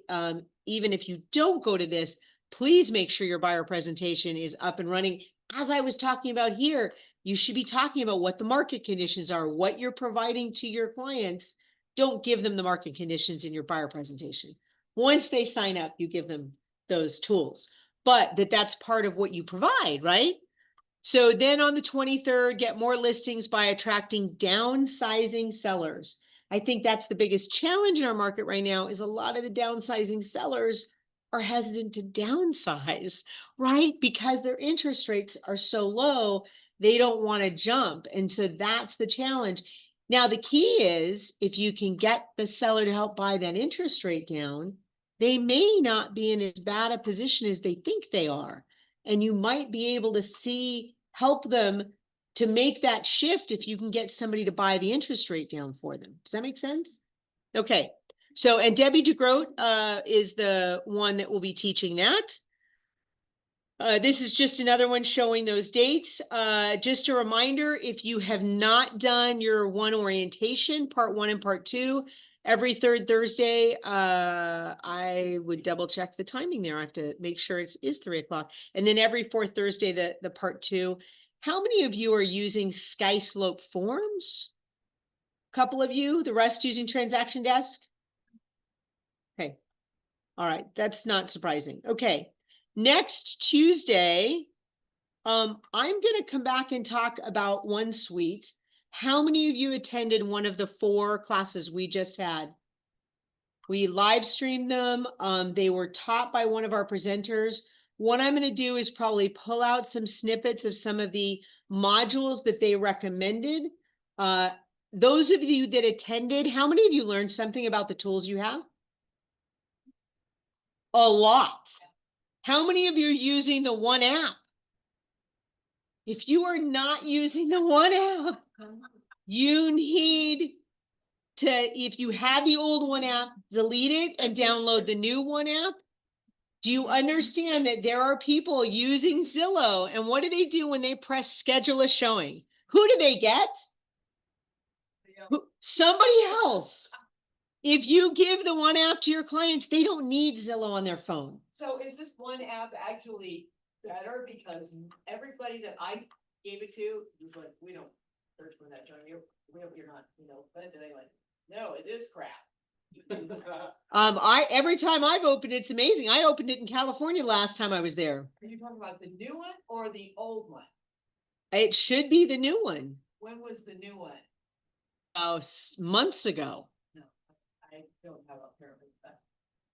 Speaker 1: even if you don't go to this, please make sure your buyer presentation is up and running. As I was talking about here, you should be talking about what the market conditions are, what you're providing to your clients. Don't give them the market conditions in your buyer presentation. Once they sign up, you give them those tools, but that's part of what you provide, right? So then on the 23rd, get more listings by attracting downsizing sellers. I think that's the biggest challenge in our market right now, is a lot of the downsizing sellers are hesitant to downsize, right? Because their interest rates are so low, they don't want to jump. And so that's the challenge. Now, the key is, if you can get the seller to help buy that interest rate down, they may not be in as bad a position as they think they are. And you might be able to help them to make that shift if you can get somebody to buy the interest rate down for them. Does that make sense? Okay. So, and Debbie DeGroat is the one that will be teaching that. This is just another one showing those dates. Just a reminder, if you have not done your one orientation, part 1 and part 2, every third Thursday, I would double check the timing there. I have to make sure it is 3 o'clock. And then every fourth Thursday, the part 2. How many of you are using SkySlope forms? A couple of you, the rest using Transaction Desk? Okay. All right. That's not surprising. Okay. Next Tuesday, I'm going to come back and talk about OneSuite. How many of you attended one of the 4 classes we just had? We live streamed them. They were taught by one of our presenters. What I'm going to do is probably pull out some snippets of some of the modules that they recommended. Those of you that attended, how many of you learned something about the tools you have? A lot. How many of you are using the one app? If you are not using the one app, you need to, if you had the old one app, delete it and download the new one app. Do you understand that there are people using Zillow, and what do they do when they press schedule a showing? Who do they get? Somebody else. If you give the one app to your clients, they don't need Zillow on their phone.
Speaker 2: So is this one app actually better? Because everybody that I gave it to was like, we don't search for that, John, you're not, but they like, no, it is crap.
Speaker 1: Every time I've opened it's amazing. I opened it in California last time I was there.
Speaker 2: Are you talking about the new one or the old one?
Speaker 1: It should be the new one.
Speaker 2: When was the new one?
Speaker 1: Months ago.
Speaker 2: No, I don't have apparently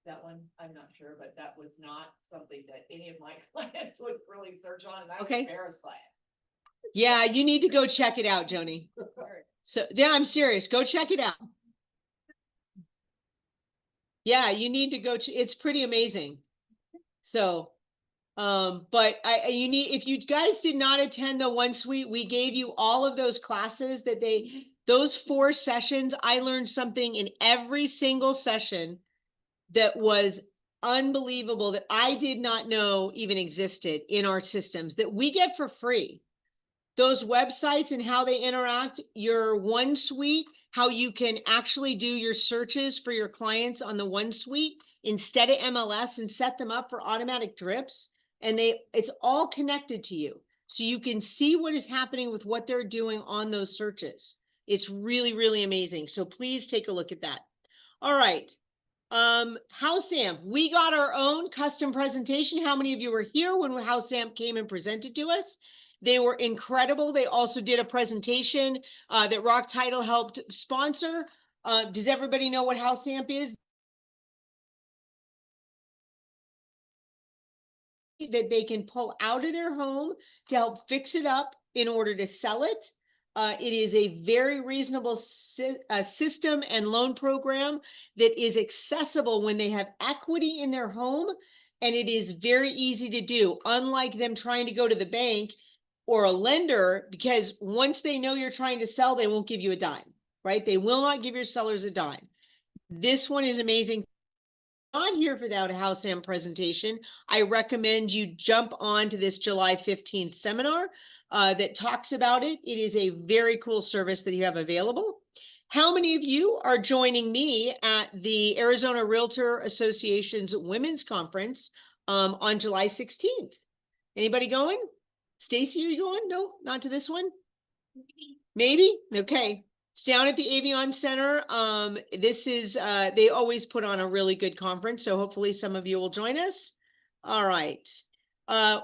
Speaker 2: that one, I'm not sure, but that was not something that any of my clients would really search on, and I was
Speaker 1: Okay.
Speaker 2: embarrassed by it.
Speaker 1: Yeah, you need to go check it out, Joni. So yeah, I'm serious. Go check it out. Yeah, you need to go. It's pretty amazing. So, but you need, if you guys did not attend the one suite, we gave you all of those classes that those 4 sessions. I learned something in every single session that was unbelievable, that I did not know even existed in our systems that we get for free. Those websites and how they interact, your one suite, how you can actually do your searches for your clients on the one suite instead of MLS and set them up for automatic drips. And it's all connected to you. So you can see what is happening with what they're doing on those searches. It's really, really amazing. So please take a look at that. All right. House Amp, we got our own custom presentation. How many of you were here when House Amp came and presented to us? They were incredible. They also did a presentation that Rock Title helped sponsor. Does everybody know what House Amp is? That they can pull out of their home to help fix it up in order to sell it. It is a very reasonable system and loan program that is accessible when they have equity in their home, and it is very easy to do, unlike them trying to go to the bank or a lender, because once they know you're trying to sell, they won't give you a dime, right? They will not give your sellers a dime. This one is amazing. Not here for that House Amp presentation. I recommend you jump on to this July 15th seminar that talks about it. It is a very cool service that you have available. How many of you are joining me at the Arizona Realtor Association's Women's Conference on July 16th? Anybody going? Stacy, are you going? No, not to this one? Maybe? Okay. It's down at the Avion Center. This is, they always put on a really good conference, so hopefully some of you will join us. All right.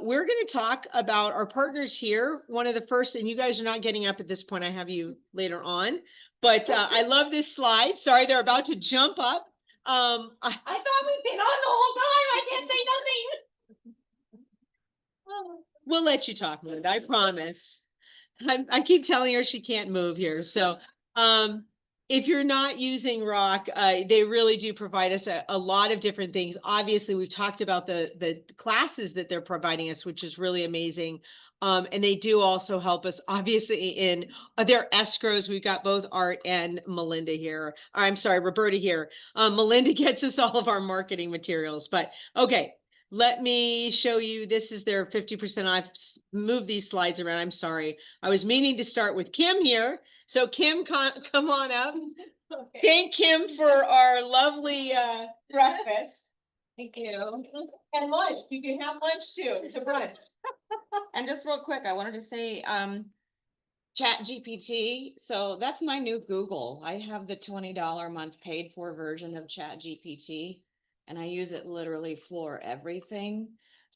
Speaker 1: We're going to talk about our partners here. One of the first, and you guys are not getting up at this point, I have you later on, but I love this slide. Sorry, they're about to jump up. I thought we'd been on the whole time. I can't say nothing. We'll let you talk, Linda, I promise. I keep telling her she can't move here. So if you're not using Rock, they really do provide us a lot of different things. Obviously, we've talked about the classes that they're providing us, which is really amazing. And they do also help us, obviously, in their escrows. We've got both Art and Melinda here. I'm sorry, Roberta here. Melinda gets us all of our marketing materials. But okay. Let me show you, this is their 50% off. Moved these slides around, I'm sorry. I was meaning to start with Kim here. So Kim, come on up. Okay. Thank Kim for our lovely breakfast.
Speaker 5: Thank you.
Speaker 1: And lunch, you can have lunch too, it's a brunch.
Speaker 5: And just real quick, I wanted to say, Chat GPT. So that's my new Google. I have the $20 a month paid for version of Chat GPT, and I use it literally for everything.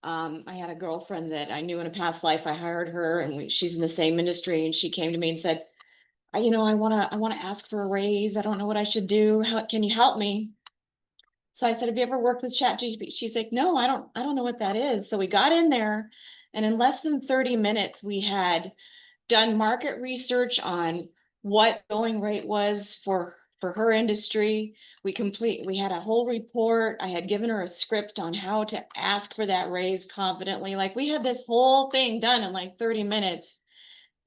Speaker 5: I had a girlfriend that I knew in a past life. I hired her, and she's in the same industry, and she came to me and said, I want to ask for a raise. I don't know what I should do. How can you help me? So I said, have you ever worked with ChatGPT? She's like, no, I don't know what that is. So we got in there and in less than 30 minutes, we had done market research on what going rate was for her industry. We had a whole report. I had given her a script on how to ask for that raise confidently. Like we had this whole thing done in like 30 minutes.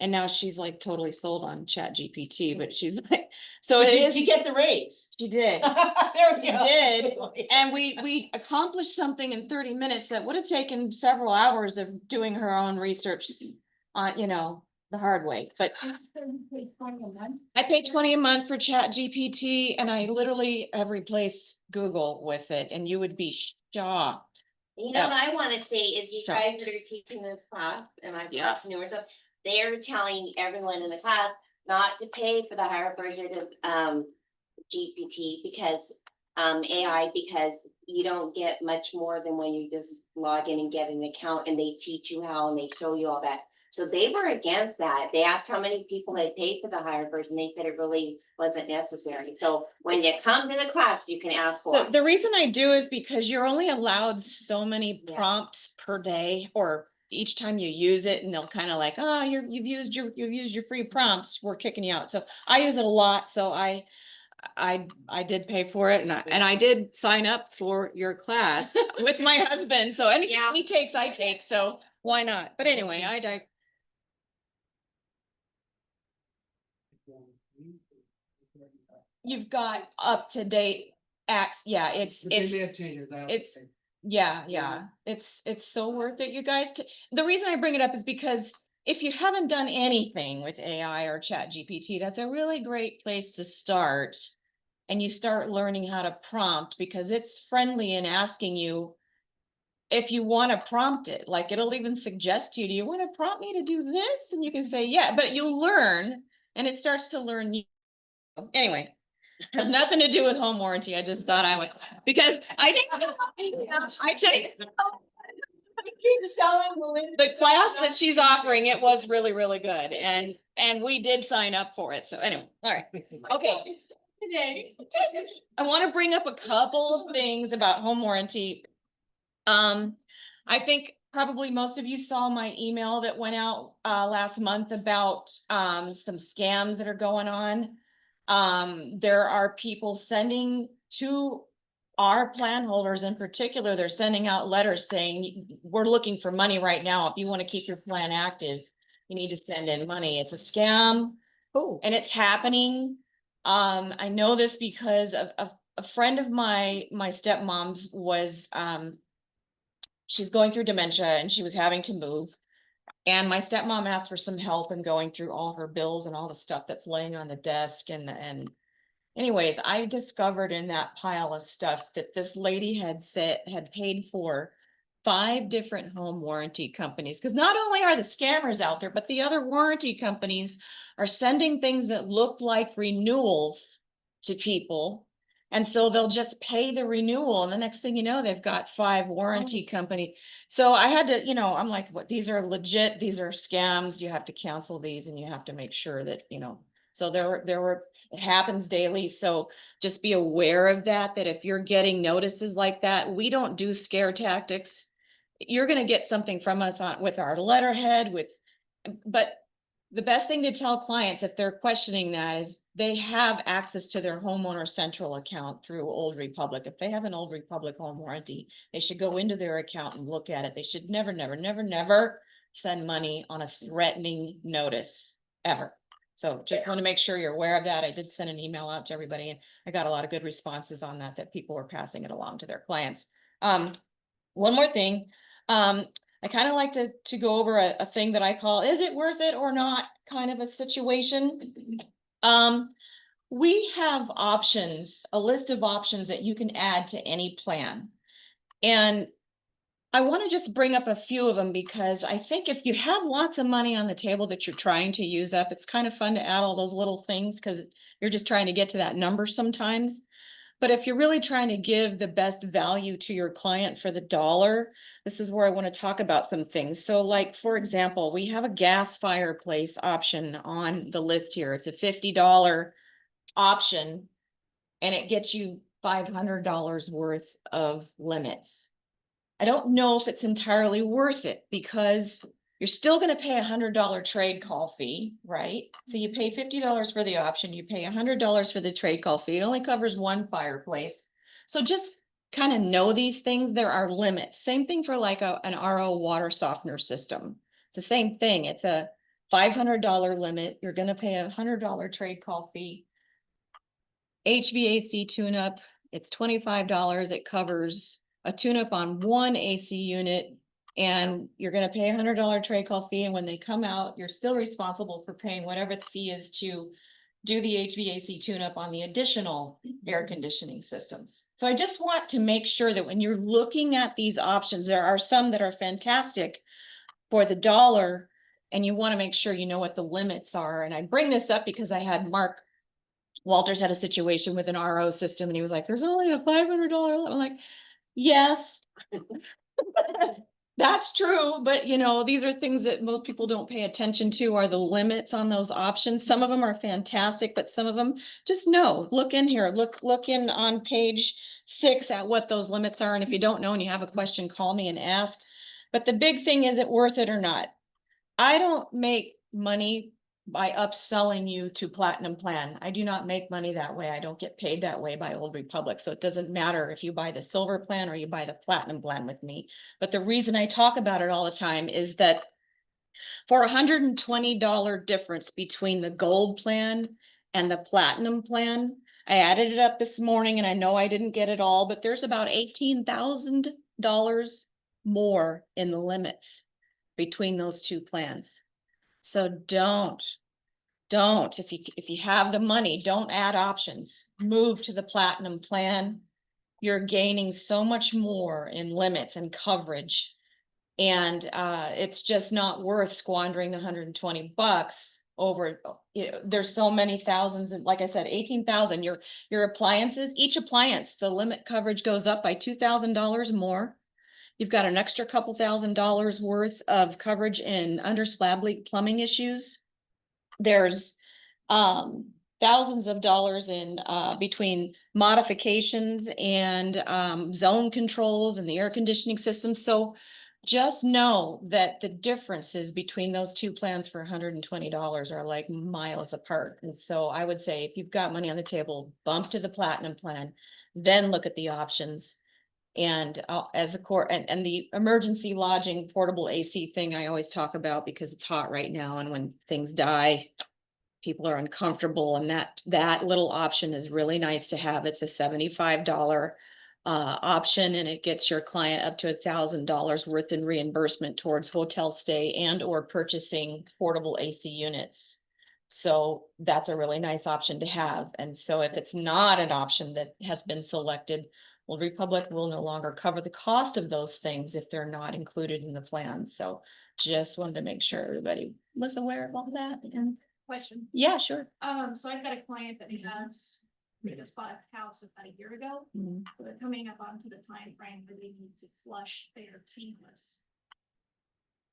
Speaker 5: And now she's like totally sold on Chat GPT, but she's like, so it is,
Speaker 1: You get the raise.
Speaker 5: she did.
Speaker 1: There we
Speaker 5: She
Speaker 1: go.
Speaker 5: did. And we accomplished something in 30 minutes that would have taken several hours of doing her own research on, the hard way, but I pay 20 a month for Chat GPT and I literally have replaced Google with it and you would be shocked.
Speaker 4: You know what I wanna say is you guys
Speaker 5: Shocked.
Speaker 4: that are teaching this class, and I've
Speaker 5: Yeah.
Speaker 4: watched numerous of, they're telling everyone in the class not to pay for the higher version of, GPT because, AI, because you don't get much more than when you just log in and get an account and they teach you how and they show you all that. So they were against that. They asked how many people had paid for the higher version. They said it really wasn't necessary. So when you come to the class, you can ask for
Speaker 5: The,
Speaker 4: it.
Speaker 5: the reason I do is because you're only allowed so many
Speaker 4: Yeah.
Speaker 5: prompts per day or each time you use it and they'll kind of like, oh, you've used your free prompts, we're kicking you out. So I use it a lot. So I did pay for it and I did sign up for your class with my husband. So anything
Speaker 4: Yeah.
Speaker 5: he takes, I take. So why not? But anyway, you've got up to date acts. Yeah,
Speaker 3: But they may have changes. I don't
Speaker 5: it's-
Speaker 3: think.
Speaker 5: yeah. It's so worth it, you guys. The reason I bring it up is because if you haven't done anything with AI or Chat GPT, that's a really great place to start. And you start learning how to prompt because it's friendly in asking you if you want to prompt it. Like it'll even suggest to you, do you want to prompt me to do this? And you can say, yeah, but you'll learn and it starts to learn you. Anyway, has nothing to do with home warranty. I just thought I would, because I think, I tell you, the class that she's offering, it was really, really good. And we did sign up for it. So anyway, all right. Okay. Today, I want to bring up a couple of things about home warranty. I think probably most of you saw my email that went out last month about some scams that are going on. There are people sending to our plan holders in particular, they're sending out letters saying, we're looking for money right now. If you want to keep your plan active, you need to send in money. It's a scam.
Speaker 1: Oh.
Speaker 5: And it's happening. I know this because of a friend of my stepmom's was, she's going through dementia and she was having to move. And my stepmom asked for some help in going through all her bills and all the stuff that's laying on the desk and anyways, I discovered in that pile of stuff that this lady had paid for 5 different home warranty companies. Because not only are the scammers out there, but the other warranty companies are sending things that look like renewals to people. And so they'll just pay the renewal. And the next thing you know, they've got 5 warranty company. So I had to, I'm like, what, these are legit, these are scams. You have to cancel these and you have to make sure that, so there were, it happens daily. So just be aware of that if you're getting notices like that, we don't do scare tactics. You're going to get something from us with our letterhead but the best thing to tell clients if they're questioning that is they have access to their homeowner central account through Old Republic. If they have an Old Republic home warranty, they should go into their account and look at it. They should never send money on a threatening notice ever. So just want to make sure you're aware of that. I did send an email out to everybody and I got a lot of good responses on that people were passing it along to their clients. One more thing. I kind of like to go over a thing that I call, is it worth it or not kind of a situation. We have options, a list of options that you can add to any plan. And I want to just bring up a few of them because I think if you have lots of money on the table that you're trying to use up, it's kind of fun to add all those little things because you're just trying to get to that number sometimes. But if you're really trying to give the best value to your client for the dollar, this is where I want to talk about some things. So like, for example, we have a gas fireplace option on the list here. It's a $50 option and it gets you $500 worth of limits. I don't know if it's entirely worth it because you're still gonna pay $100 trade call fee, right? So you pay $50 for the option, you pay $100 for the trade call fee. It only covers one fireplace. So just kind of know these things. There are limits. Same thing for like an RO water softener system. It's the same thing. It's a $500 limit. You're gonna pay $100 trade call fee. HVAC tune-up, it's $25. It covers a tune-up on one AC unit. And you're gonna pay $100 trade call fee, and when they come out, you're still responsible for paying whatever the fee is to do the HVAC tune-up on the additional air conditioning systems. So I just want to make sure that when you're looking at these options, there are some that are fantastic for the dollar, and you want to make sure you know what the limits are. And I bring this up because I had Mark Walters had a situation with an RO system, and he was like, there's only a $500 limit. I'm like, yes. That's true, but you know, these are things that most people don't pay attention to, are the limits on those options. Some of them are fantastic, but some of them just look in here, look in on page 6 at what those limits are. And if you don't know and you have a question, call me and ask. But the big thing, is it worth it or not? I don't make money by upselling you to Platinum Plan. I do not make money that way. I don't get paid that way by Old Republic. So it doesn't matter if you buy the Silver Plan or you buy the Platinum Plan with me. But the reason I talk about it all the time is that for $120 difference between the Gold Plan and the Platinum Plan, I added it up this morning, and I know I didn't get it all, but there's about $18,000 more in the limits between those two plans. So don't, if you have the money, don't add options. Move to the Platinum Plan. You're gaining so much more in limits and coverage. And it's just not worth squandering the $120 over, you know, there's so many thousands, and like I said, 18,000, your appliances, each appliance, the limit coverage goes up by $2,000 more. You've got an extra couple $1,000s worth of coverage in under slab leak plumbing issues. There's thousands of dollars in between modifications and zone controls and the air conditioning system. So just know that the differences between those two plans for $120 are like miles apart. And so I would say, if you've got money on the table, bump to the Platinum Plan, then look at the options. And as a core, and the emergency lodging portable AC thing I always talk about, because it's hot right now, and when things die, people are uncomfortable, and that little option is really nice to have. It's a $75 option, and it gets your client up to $1,000 worth in reimbursement towards hotel stay and or purchasing portable AC units. So that's a really nice option to have. And so if it's not an option that has been selected, Old Republic will no longer cover the cost of those things if they're not included in the plan. So just wanted to make sure everybody was aware of all that. And
Speaker 6: Question.
Speaker 5: yeah, sure.
Speaker 6: So I've got a client that has, they just bought a house about a year ago.
Speaker 5: Mhm.
Speaker 6: So they're coming up onto the time frame where they need to flush their tankless.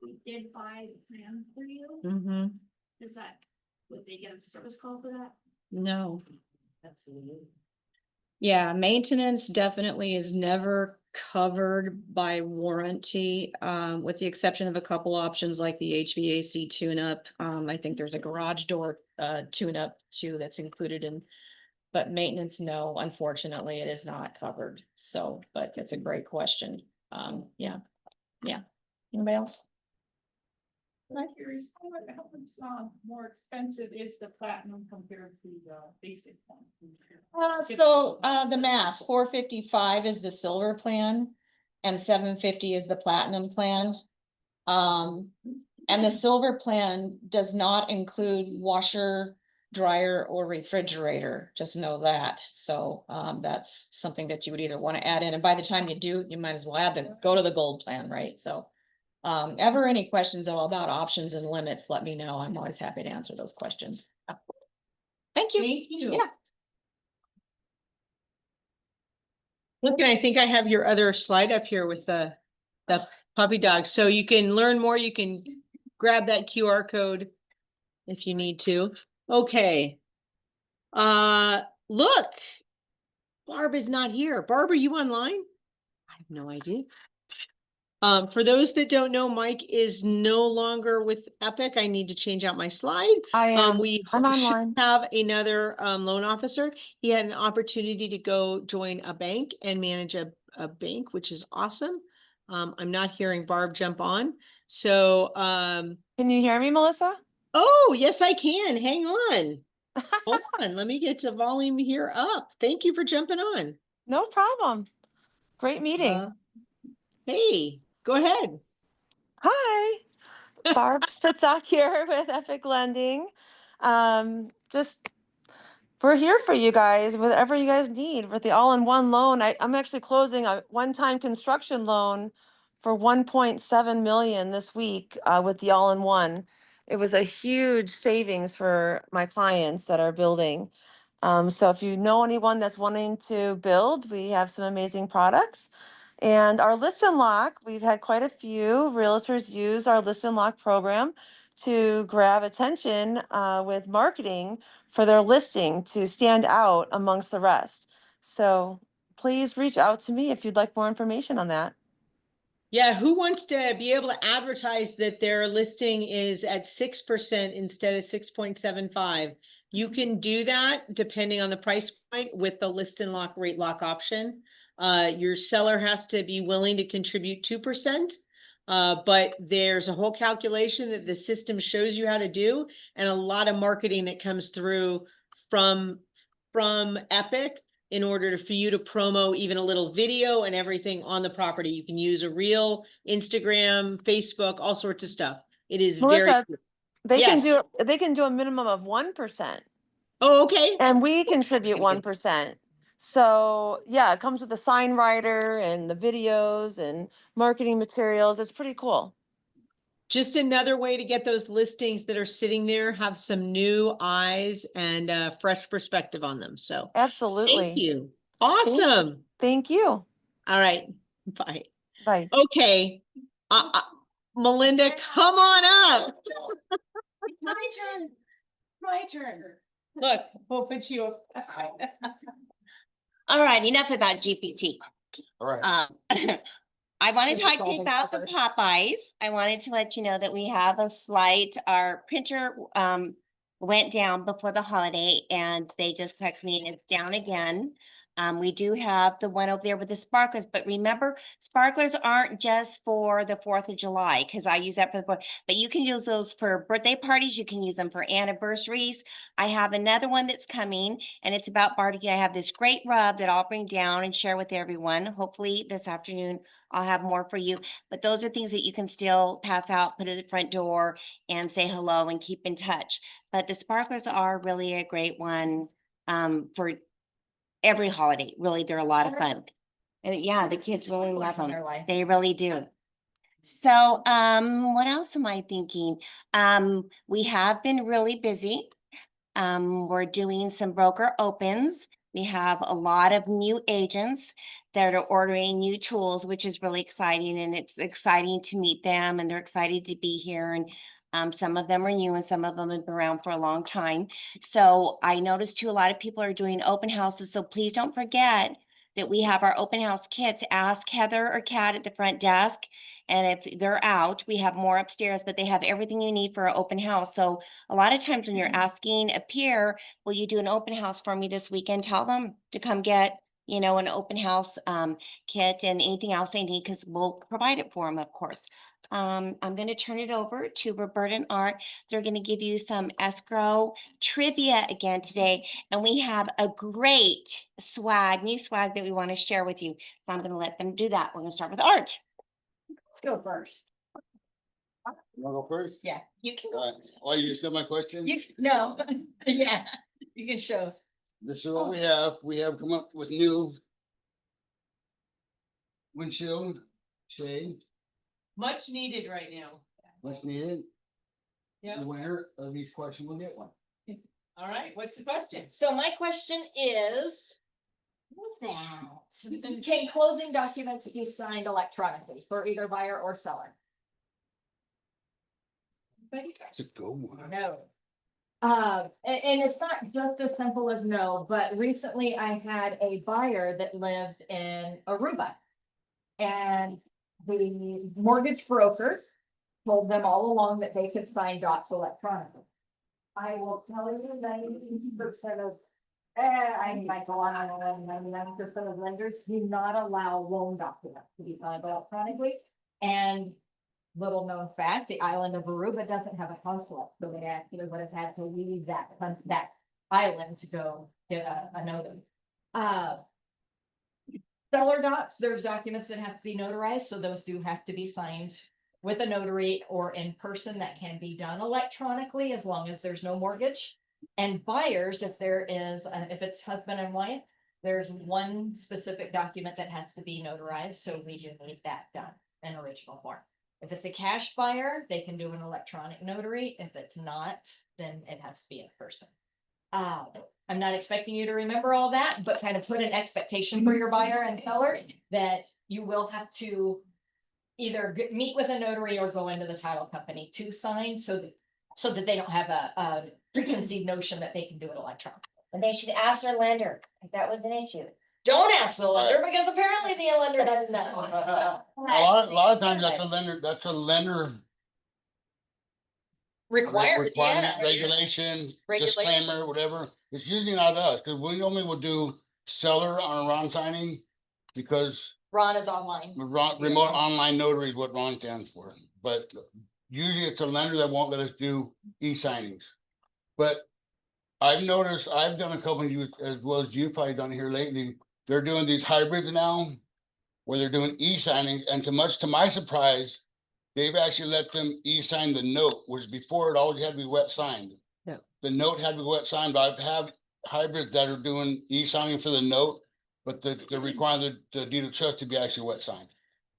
Speaker 6: We did buy the plan for you.
Speaker 5: Mm-hmm.
Speaker 6: Is that, would they get a service call for that?
Speaker 5: No.
Speaker 2: Absolutely.
Speaker 5: Yeah, maintenance definitely is never covered by warranty, with the exception of a couple options like the HVAC tune-up. I think there's a garage door tune-up too that's included in, but maintenance, no, unfortunately, it is not covered. So, but it's a great question. Yeah. Anybody else?
Speaker 3: I'm curious, how much more expensive is the Platinum compared to the basic one?
Speaker 5: The math, 455 is the Silver Plan and 750 is the Platinum Plan. And the Silver Plan does not include washer, dryer, or refrigerator, just know that. So that's something that you would either want to add in, and by the time you do, you might as well go to the Gold Plan, right? So ever any questions though about options and limits, let me know. I'm always happy to answer those questions. Thank you.
Speaker 1: Thank you.
Speaker 5: Yeah.
Speaker 1: Look, and I think I have your other slide up here with the puppy dog. So you can learn more. You can grab that QR code if you need to. Okay. Look, Barb is not here. Barb, are you online? I have no idea. For those that don't know, Mike is no longer with Epic. I need to change out my slide.
Speaker 7: I am.
Speaker 1: We
Speaker 7: I'm
Speaker 1: should
Speaker 7: online.
Speaker 1: have another loan officer. He had an opportunity to go join a bank and manage a bank, which is awesome. I'm not hearing Barb jump on. So,
Speaker 7: Can you hear me, Melissa?
Speaker 1: oh, yes, I can. Hang on. Hold on. Let me get to volume here up. Thank you for jumping on.
Speaker 7: No problem. Great meeting.
Speaker 1: Hey, go ahead.
Speaker 7: Hi, Barb Spitzak here with Epic Lending. Just we're here for you guys, whatever you guys need with the all-in-one loan. I'm actually closing a one-time construction loan for 1.7 million this week with the all-in-one. It was a huge savings for my clients that are building. So if you know anyone that's wanting to build, we have some amazing products. And our list and lock, we've had quite a few realtors use our list and lock program to grab attention with marketing for their listing to stand out amongst the rest. So please reach out to me if you'd like more information on that.
Speaker 1: Yeah, who wants to be able to advertise that their listing is at 6% instead of 6.75? You can do that depending on the price point with the list and lock rate lock option. Your seller has to be willing to contribute 2%. But there's a whole calculation that the system shows you how to do, and a lot of marketing that comes through from Epic in order for you to promo even a little video and everything on the property. You can use a reel, Instagram, Facebook, all sorts of stuff. It is very
Speaker 7: Melissa,
Speaker 1: cool.
Speaker 7: they
Speaker 1: Yes.
Speaker 7: can do a minimum of 1%.
Speaker 1: Oh, okay.
Speaker 7: And we contribute 1%. So yeah, it comes with a sign writer and the videos and marketing materials. It's pretty cool.
Speaker 1: Just another way to get those listings that are sitting there, have some new eyes and a fresh perspective on them. So thank
Speaker 7: Absolutely.
Speaker 1: you.
Speaker 7: Thank,
Speaker 1: Awesome.
Speaker 7: thank you.
Speaker 1: All right. Bye.
Speaker 7: Bye.
Speaker 1: Okay. Melinda, come on up.
Speaker 3: My turn. My turn.
Speaker 1: Look, we'll put you.
Speaker 4: All right, enough about GPT.
Speaker 8: All right.
Speaker 4: I wanted to talk to you about the Popeyes. I wanted to let you know that we have a slight, our printer went down before the holiday and they just texted me and it's down again. We do have the one over there with the sparklers, but remember, sparklers aren't just for the 4th of July, because I use that for the 4th, but you can use those for birthday parties. You can use them for anniversaries. I have another one that's coming and it's about barbecue. I have this great rub that I'll bring down and share with everyone. Hopefully this afternoon I'll have more for you, but those are things that you can still pass out, put at the front door and say hello and keep in touch. But the sparklers are really a great one for every holiday. Really, they're a lot of fun. And yeah, the kids really love them. They really do. So, what else am I thinking? We have been really busy. We're doing some broker opens. We have a lot of new agents that are ordering new tools, which is really exciting. And it's exciting to meet them and they're excited to be here. And some of them are new and some of them have been around for a long time. So I noticed too, a lot of people are doing open houses. So please don't forget that we have our open house kits. Ask Heather or Kat at the front desk. And if they're out, we have more upstairs, but they have everything you need for an open house. So a lot of times when you're asking a peer, will you do an open house for me this weekend? Tell them to come get, an open house kit and anything else they need, because we'll provide it for them, of course. I'm going to turn it over to Roberta and Art. They're going to give you some escrow trivia again today. And we have a great new swag that we want to share with you. So I'm going to let them do that. We're going to start with Art.
Speaker 3: Let's go first.
Speaker 8: You wanna go first?
Speaker 3: Yeah, you can
Speaker 8: All
Speaker 3: go.
Speaker 8: right. Oh, you still my question?
Speaker 3: No, yeah, you can show.
Speaker 8: This is what we have. We have come up with new windshield shade,
Speaker 1: Much needed right now.
Speaker 8: much needed.
Speaker 1: Yeah.
Speaker 8: The winner of each question will get one.
Speaker 1: All right. What's the question?
Speaker 6: So my question is. Can closing documents be signed electronically for either buyer or seller?
Speaker 8: It's a good one.
Speaker 3: No.
Speaker 9: And it's not just as simple as no, but recently I had a buyer that lived in Aruba. And the mortgage brokers told them all along that they could sign docs electronically. I will tell you 90% of, I might go on, 99% of lenders do not allow loan documents to be signed electronically. And little known fact, the island of Aruba doesn't have a consulate, so they actually would have had to leave that island to go get a notary. Seller docs, there's documents that have to be notarized, so those do have to be signed with a notary or in person. That can be done electronically as long as there's no mortgage. And buyers, if there is, if it's husband and wife, there's one specific document that has to be notarized, so we do need that done in original form. If it's a cash buyer, they can do an electronic notary. If it's not, then it has to be in person. I'm not expecting you to remember all that, but kind of put an expectation for your buyer and seller that you will have to either meet with a notary or go into the title company to sign so that they don't have a preconceived notion that they can do it electronically.
Speaker 4: And they should ask their lender if that was an issue.
Speaker 9: Don't ask the lender because apparently the lender doesn't know.
Speaker 8: A lot of times that's a lender
Speaker 9: Required,
Speaker 8: requirement,
Speaker 9: yeah.
Speaker 8: regulation,
Speaker 9: Regulation.
Speaker 8: disclaimer, whatever. It's usually not us, because we normally will do seller on a Ron signing, because
Speaker 9: Ron is online.
Speaker 8: remote online notary is what Ron stands for. But usually it's a lender that won't let us do e-signings. But I've noticed, I've done a couple of you, as well as you've probably done here lately, they're doing these hybrids now, where they're doing e-signings, and much to my surprise, they've actually let them e-sign the note, which before it always had to be wet signed.
Speaker 1: Yeah.
Speaker 8: The note had to be wet signed, but I've had hybrids that are doing e-signing for the note, but they're requiring the deed of trust to be actually wet signed,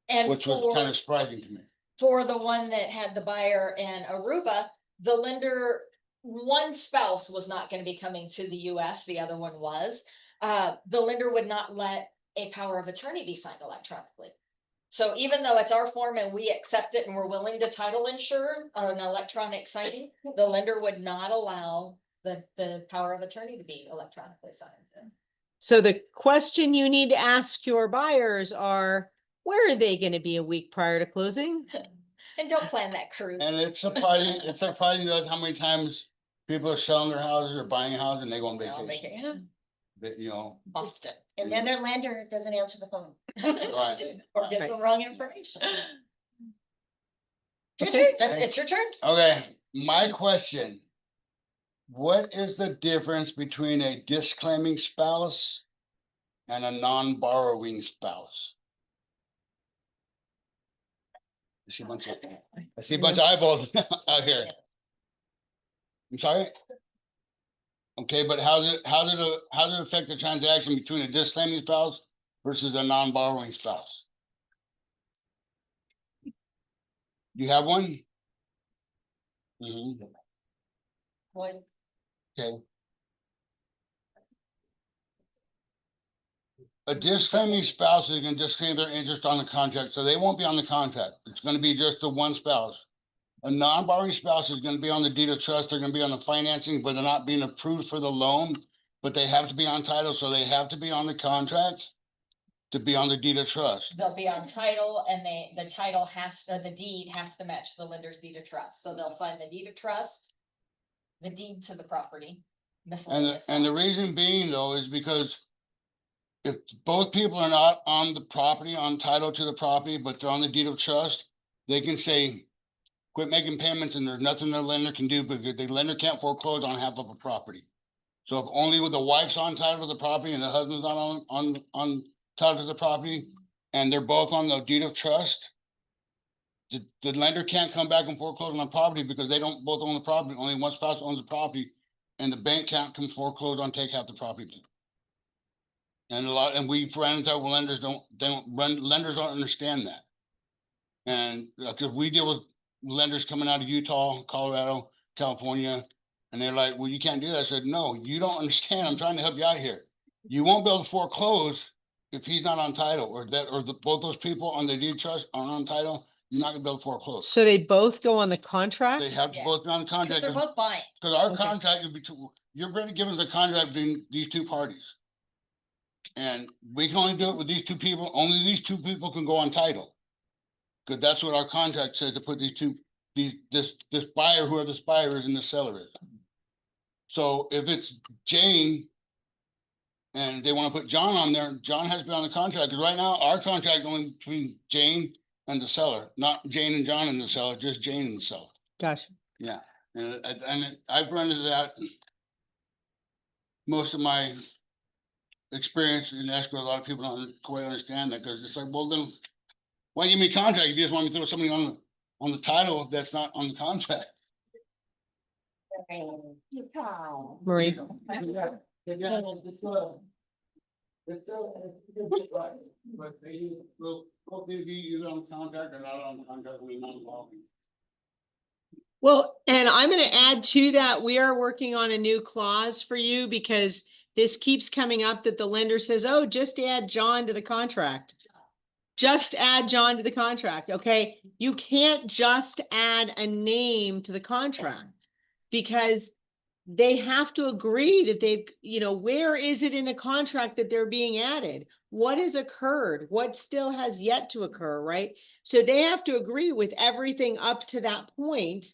Speaker 9: And
Speaker 8: which was kind of surprising to me.
Speaker 9: for the one that had the buyer in Aruba, the lender, one spouse was not going to be coming to the US, the other one was. The lender would not let a power of attorney be signed electronically. So even though it's our form and we accept it and we're willing to title insure on an electronic signing, the lender would not allow the power of attorney to be electronically signed.
Speaker 1: So the question you need to ask your buyers are, where are they going to be a week prior to closing?
Speaker 9: And don't plan that cruise.
Speaker 8: And it's surprising to us how many times people are selling their houses or buying a house and they go on vacation.
Speaker 9: Yeah,
Speaker 8: That, you know,
Speaker 9: often.
Speaker 4: And then their lender doesn't answer the phone.
Speaker 8: right.
Speaker 9: Or get the wrong information. Your
Speaker 1: Okay.
Speaker 9: turn. It's your turn.
Speaker 8: Okay, my question. What is the difference between a disclaiming spouse and a non-borrowing spouse? I see a bunch of eyeballs out here. I'm sorry? Okay, but how does it affect the transaction between a disclaiming spouse versus a non-borrowing spouse? Do you have one? Mhm.
Speaker 9: What?
Speaker 8: Okay. A disclaiming spouse is gonna disclaim their interest on the contract, so they won't be on the contract. It's gonna be just the one spouse. A non-borrowing spouse is gonna be on the deed of trust, they're gonna be on the financing, but they're not being approved for the loan. But they have to be on title, so they have to be on the contract to be on the deed of trust.
Speaker 9: They'll be on title and the title the deed has to match the lender's deed of trust. So they'll sign the deed of trust, the deed to the property.
Speaker 8: And the reason being though is because if both people are not on the property, on title to the property, but they're on the deed of trust, they can say, quit making payments and there's nothing the lender can do because the lender can't foreclose on half of a property. So if only with the wife's on title to the property and the husband's not on title to the property, and they're both on the deed of trust, the lender can't come back and foreclose on the property because they don't both own the property. Only one spouse owns the property, and the bank can't come foreclose on take half the property. And we've ran into lenders lenders don't understand that. And because we deal with lenders coming out of Utah, Colorado, California, and they're like, well, you can't do that. I said, no, you don't understand. I'm trying to help you out here. You won't be able to foreclose if he's not on title, or both those people on the deed trust aren't on title. you're not gonna be able to foreclose.
Speaker 1: So they both go on the contract?
Speaker 8: They have to
Speaker 9: Yes.
Speaker 8: both be on the
Speaker 9: Because
Speaker 8: contract,
Speaker 9: they're both buying.
Speaker 8: because our
Speaker 1: Okay.
Speaker 8: contract is between, you're gonna give us the contract between these two parties. And we can only do it with these two people, only these two people can go on title. Cause that's what our contract says, to put this buyer, whoever this buyer is and the seller is. So if it's Jane and they wanna put John on there, John has to be on the contract, cause right now, our contract only between Jane and the seller, not Jane and John and the seller, just Jane and the seller.
Speaker 1: Gotcha.
Speaker 8: Yeah, and I've run into that most of my experience in escrow. A lot of people don't quite understand that, because it's like, well, then why give me a contract if you just want me to throw somebody on the title that's not on the contract?
Speaker 1: Marie?
Speaker 8: But they will, either on contract or not on contract, we're not involved.
Speaker 1: Well, and I'm gonna add to that, we are working on a new clause for you because this keeps coming up that the lender says, oh, just add John to the contract. Just add John to the contract, okay? You can't just add a name to the contract because they have to agree that they've, where is it in the contract that they're being added? What has occurred? What still has yet to occur, right? So they have to agree with everything up to that point.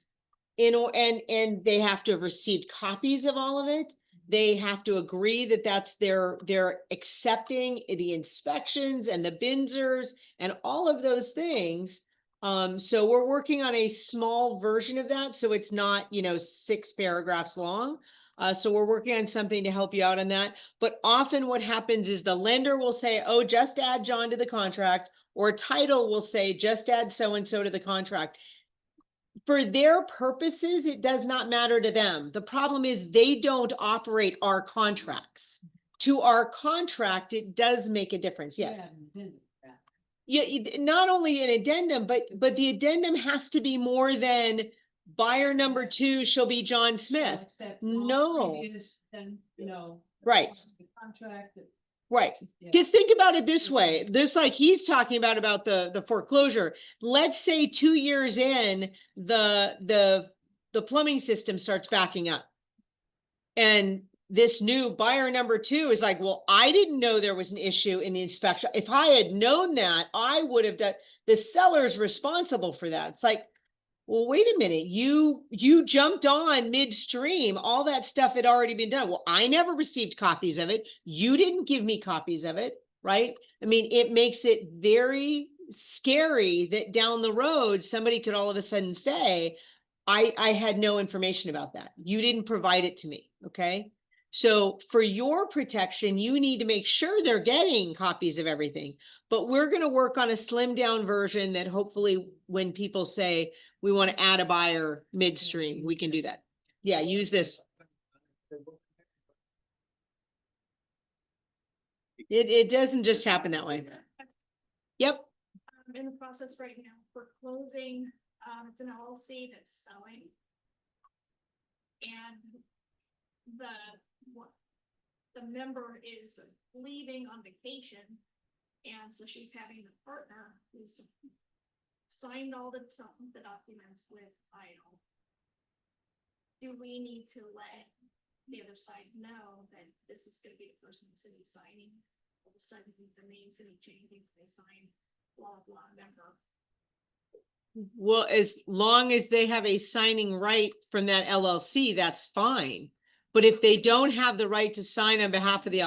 Speaker 1: And they have to have received copies of all of it. They have to agree that that's they're accepting the inspections and the binders and all of those things. So we're working on a small version of that, so it's not 6 paragraphs long. So we're working on something to help you out on that. But often what happens is the lender will say, oh, just add John to the contract, or title will say, just add so-and-so to the contract. For their purposes, it does not matter to them. The problem is they don't operate our contracts. To our contract, it does make a difference, yes. Yeah, not only an addendum, but the addendum has to be more than buyer number 2 shall be John Smith. No.
Speaker 3: Then,
Speaker 1: Right.
Speaker 3: the contract.
Speaker 1: Right.
Speaker 3: Yeah.
Speaker 1: Because think about it this way, this like he's talking about the foreclosure. Let's say 2 years in, the plumbing system starts backing up. And this new buyer number 2 is like, well, I didn't know there was an issue in the inspection. If I had known that, I would have done, the seller's responsible for that. It's like, well, wait a minute, you jumped on midstream, all that stuff had already been done. Well, I never received copies of it. You didn't give me copies of it, right? I mean, it makes it very scary that down the road, somebody could all of a sudden say, I had no information about that. You didn't provide it to me, okay? So for your protection, you need to make sure they're getting copies of everything. But we're going to work on a slimmed down version that hopefully when people say, we want to add a buyer midstream, we can do that. Yeah, use this. It doesn't just happen that way. Yep.
Speaker 6: I'm in the process right now for closing, it's an LLC that's selling. And the member is leaving on vacation. And so she's having the partner who's signed all the documents with title. Do we need to let the other side know that this is gonna be the person that's gonna be signing? All of a sudden, the name's gonna be changing, they sign blah, blah, member.
Speaker 1: Well, as long as they have a signing right from that LLC, that's fine. But if they don't have the right to sign on behalf of the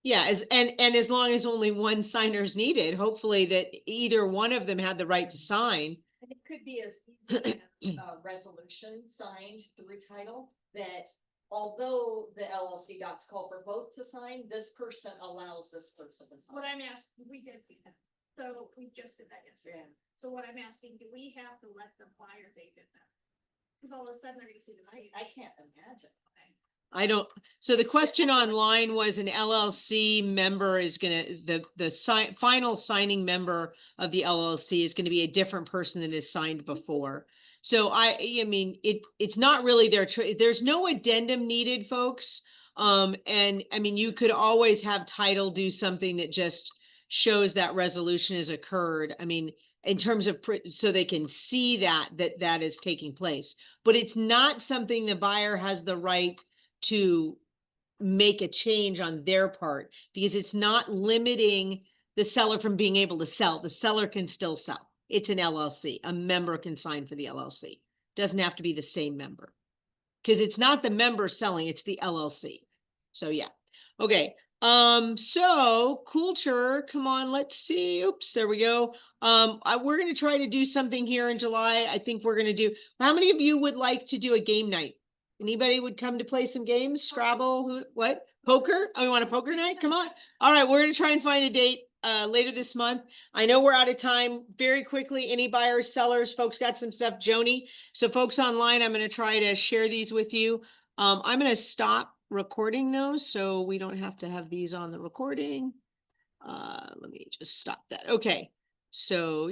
Speaker 1: yeah, and as long as only one signer is needed, hopefully that either one of them had the right to sign.
Speaker 9: And it could be as easy as a resolution signed through title that although the LLC docs call for both to sign, this person allows this person to sign.
Speaker 6: What I'm asking, we did that. So we just did that yesterday. So what I'm asking, do we have to let the buyer take it then? Because all of a sudden they're gonna see the same.
Speaker 9: I can't imagine.
Speaker 1: I don't, so the question online was an LLC member is gonna, the final signing member of the LLC is gonna be a different person than is signed before. So I mean, it's not really their choice. There's no addendum needed, folks. And I mean, you could always have title do something that just shows that resolution has occurred. I mean, in terms of, so they can see that is taking place. But it's not something the buyer has the right to make a change on their part, because it's not limiting the seller from being able to sell. The seller can still sell. It's an LLC. A member can sign for the LLC. Doesn't have to be the same member. Because it's not the member selling, it's the LLC. So yeah. Okay. So Coulter, come on, let's see. Oops, there we go. We're gonna try to do something here in July. I think we're gonna do, how many of you would like to do a game night? Anybody would come to play some games? Scrabble, what? Poker? Oh, you want a poker night? Come on. All right, we're gonna try and find a date later this month. I know we're out of time. Very quickly, any buyers, sellers, folks got some stuff, Joni. So folks online, I'm gonna try to share these with you. I'm gonna stop recording those so we don't have to have these on the recording. Let me just stop that. Okay, so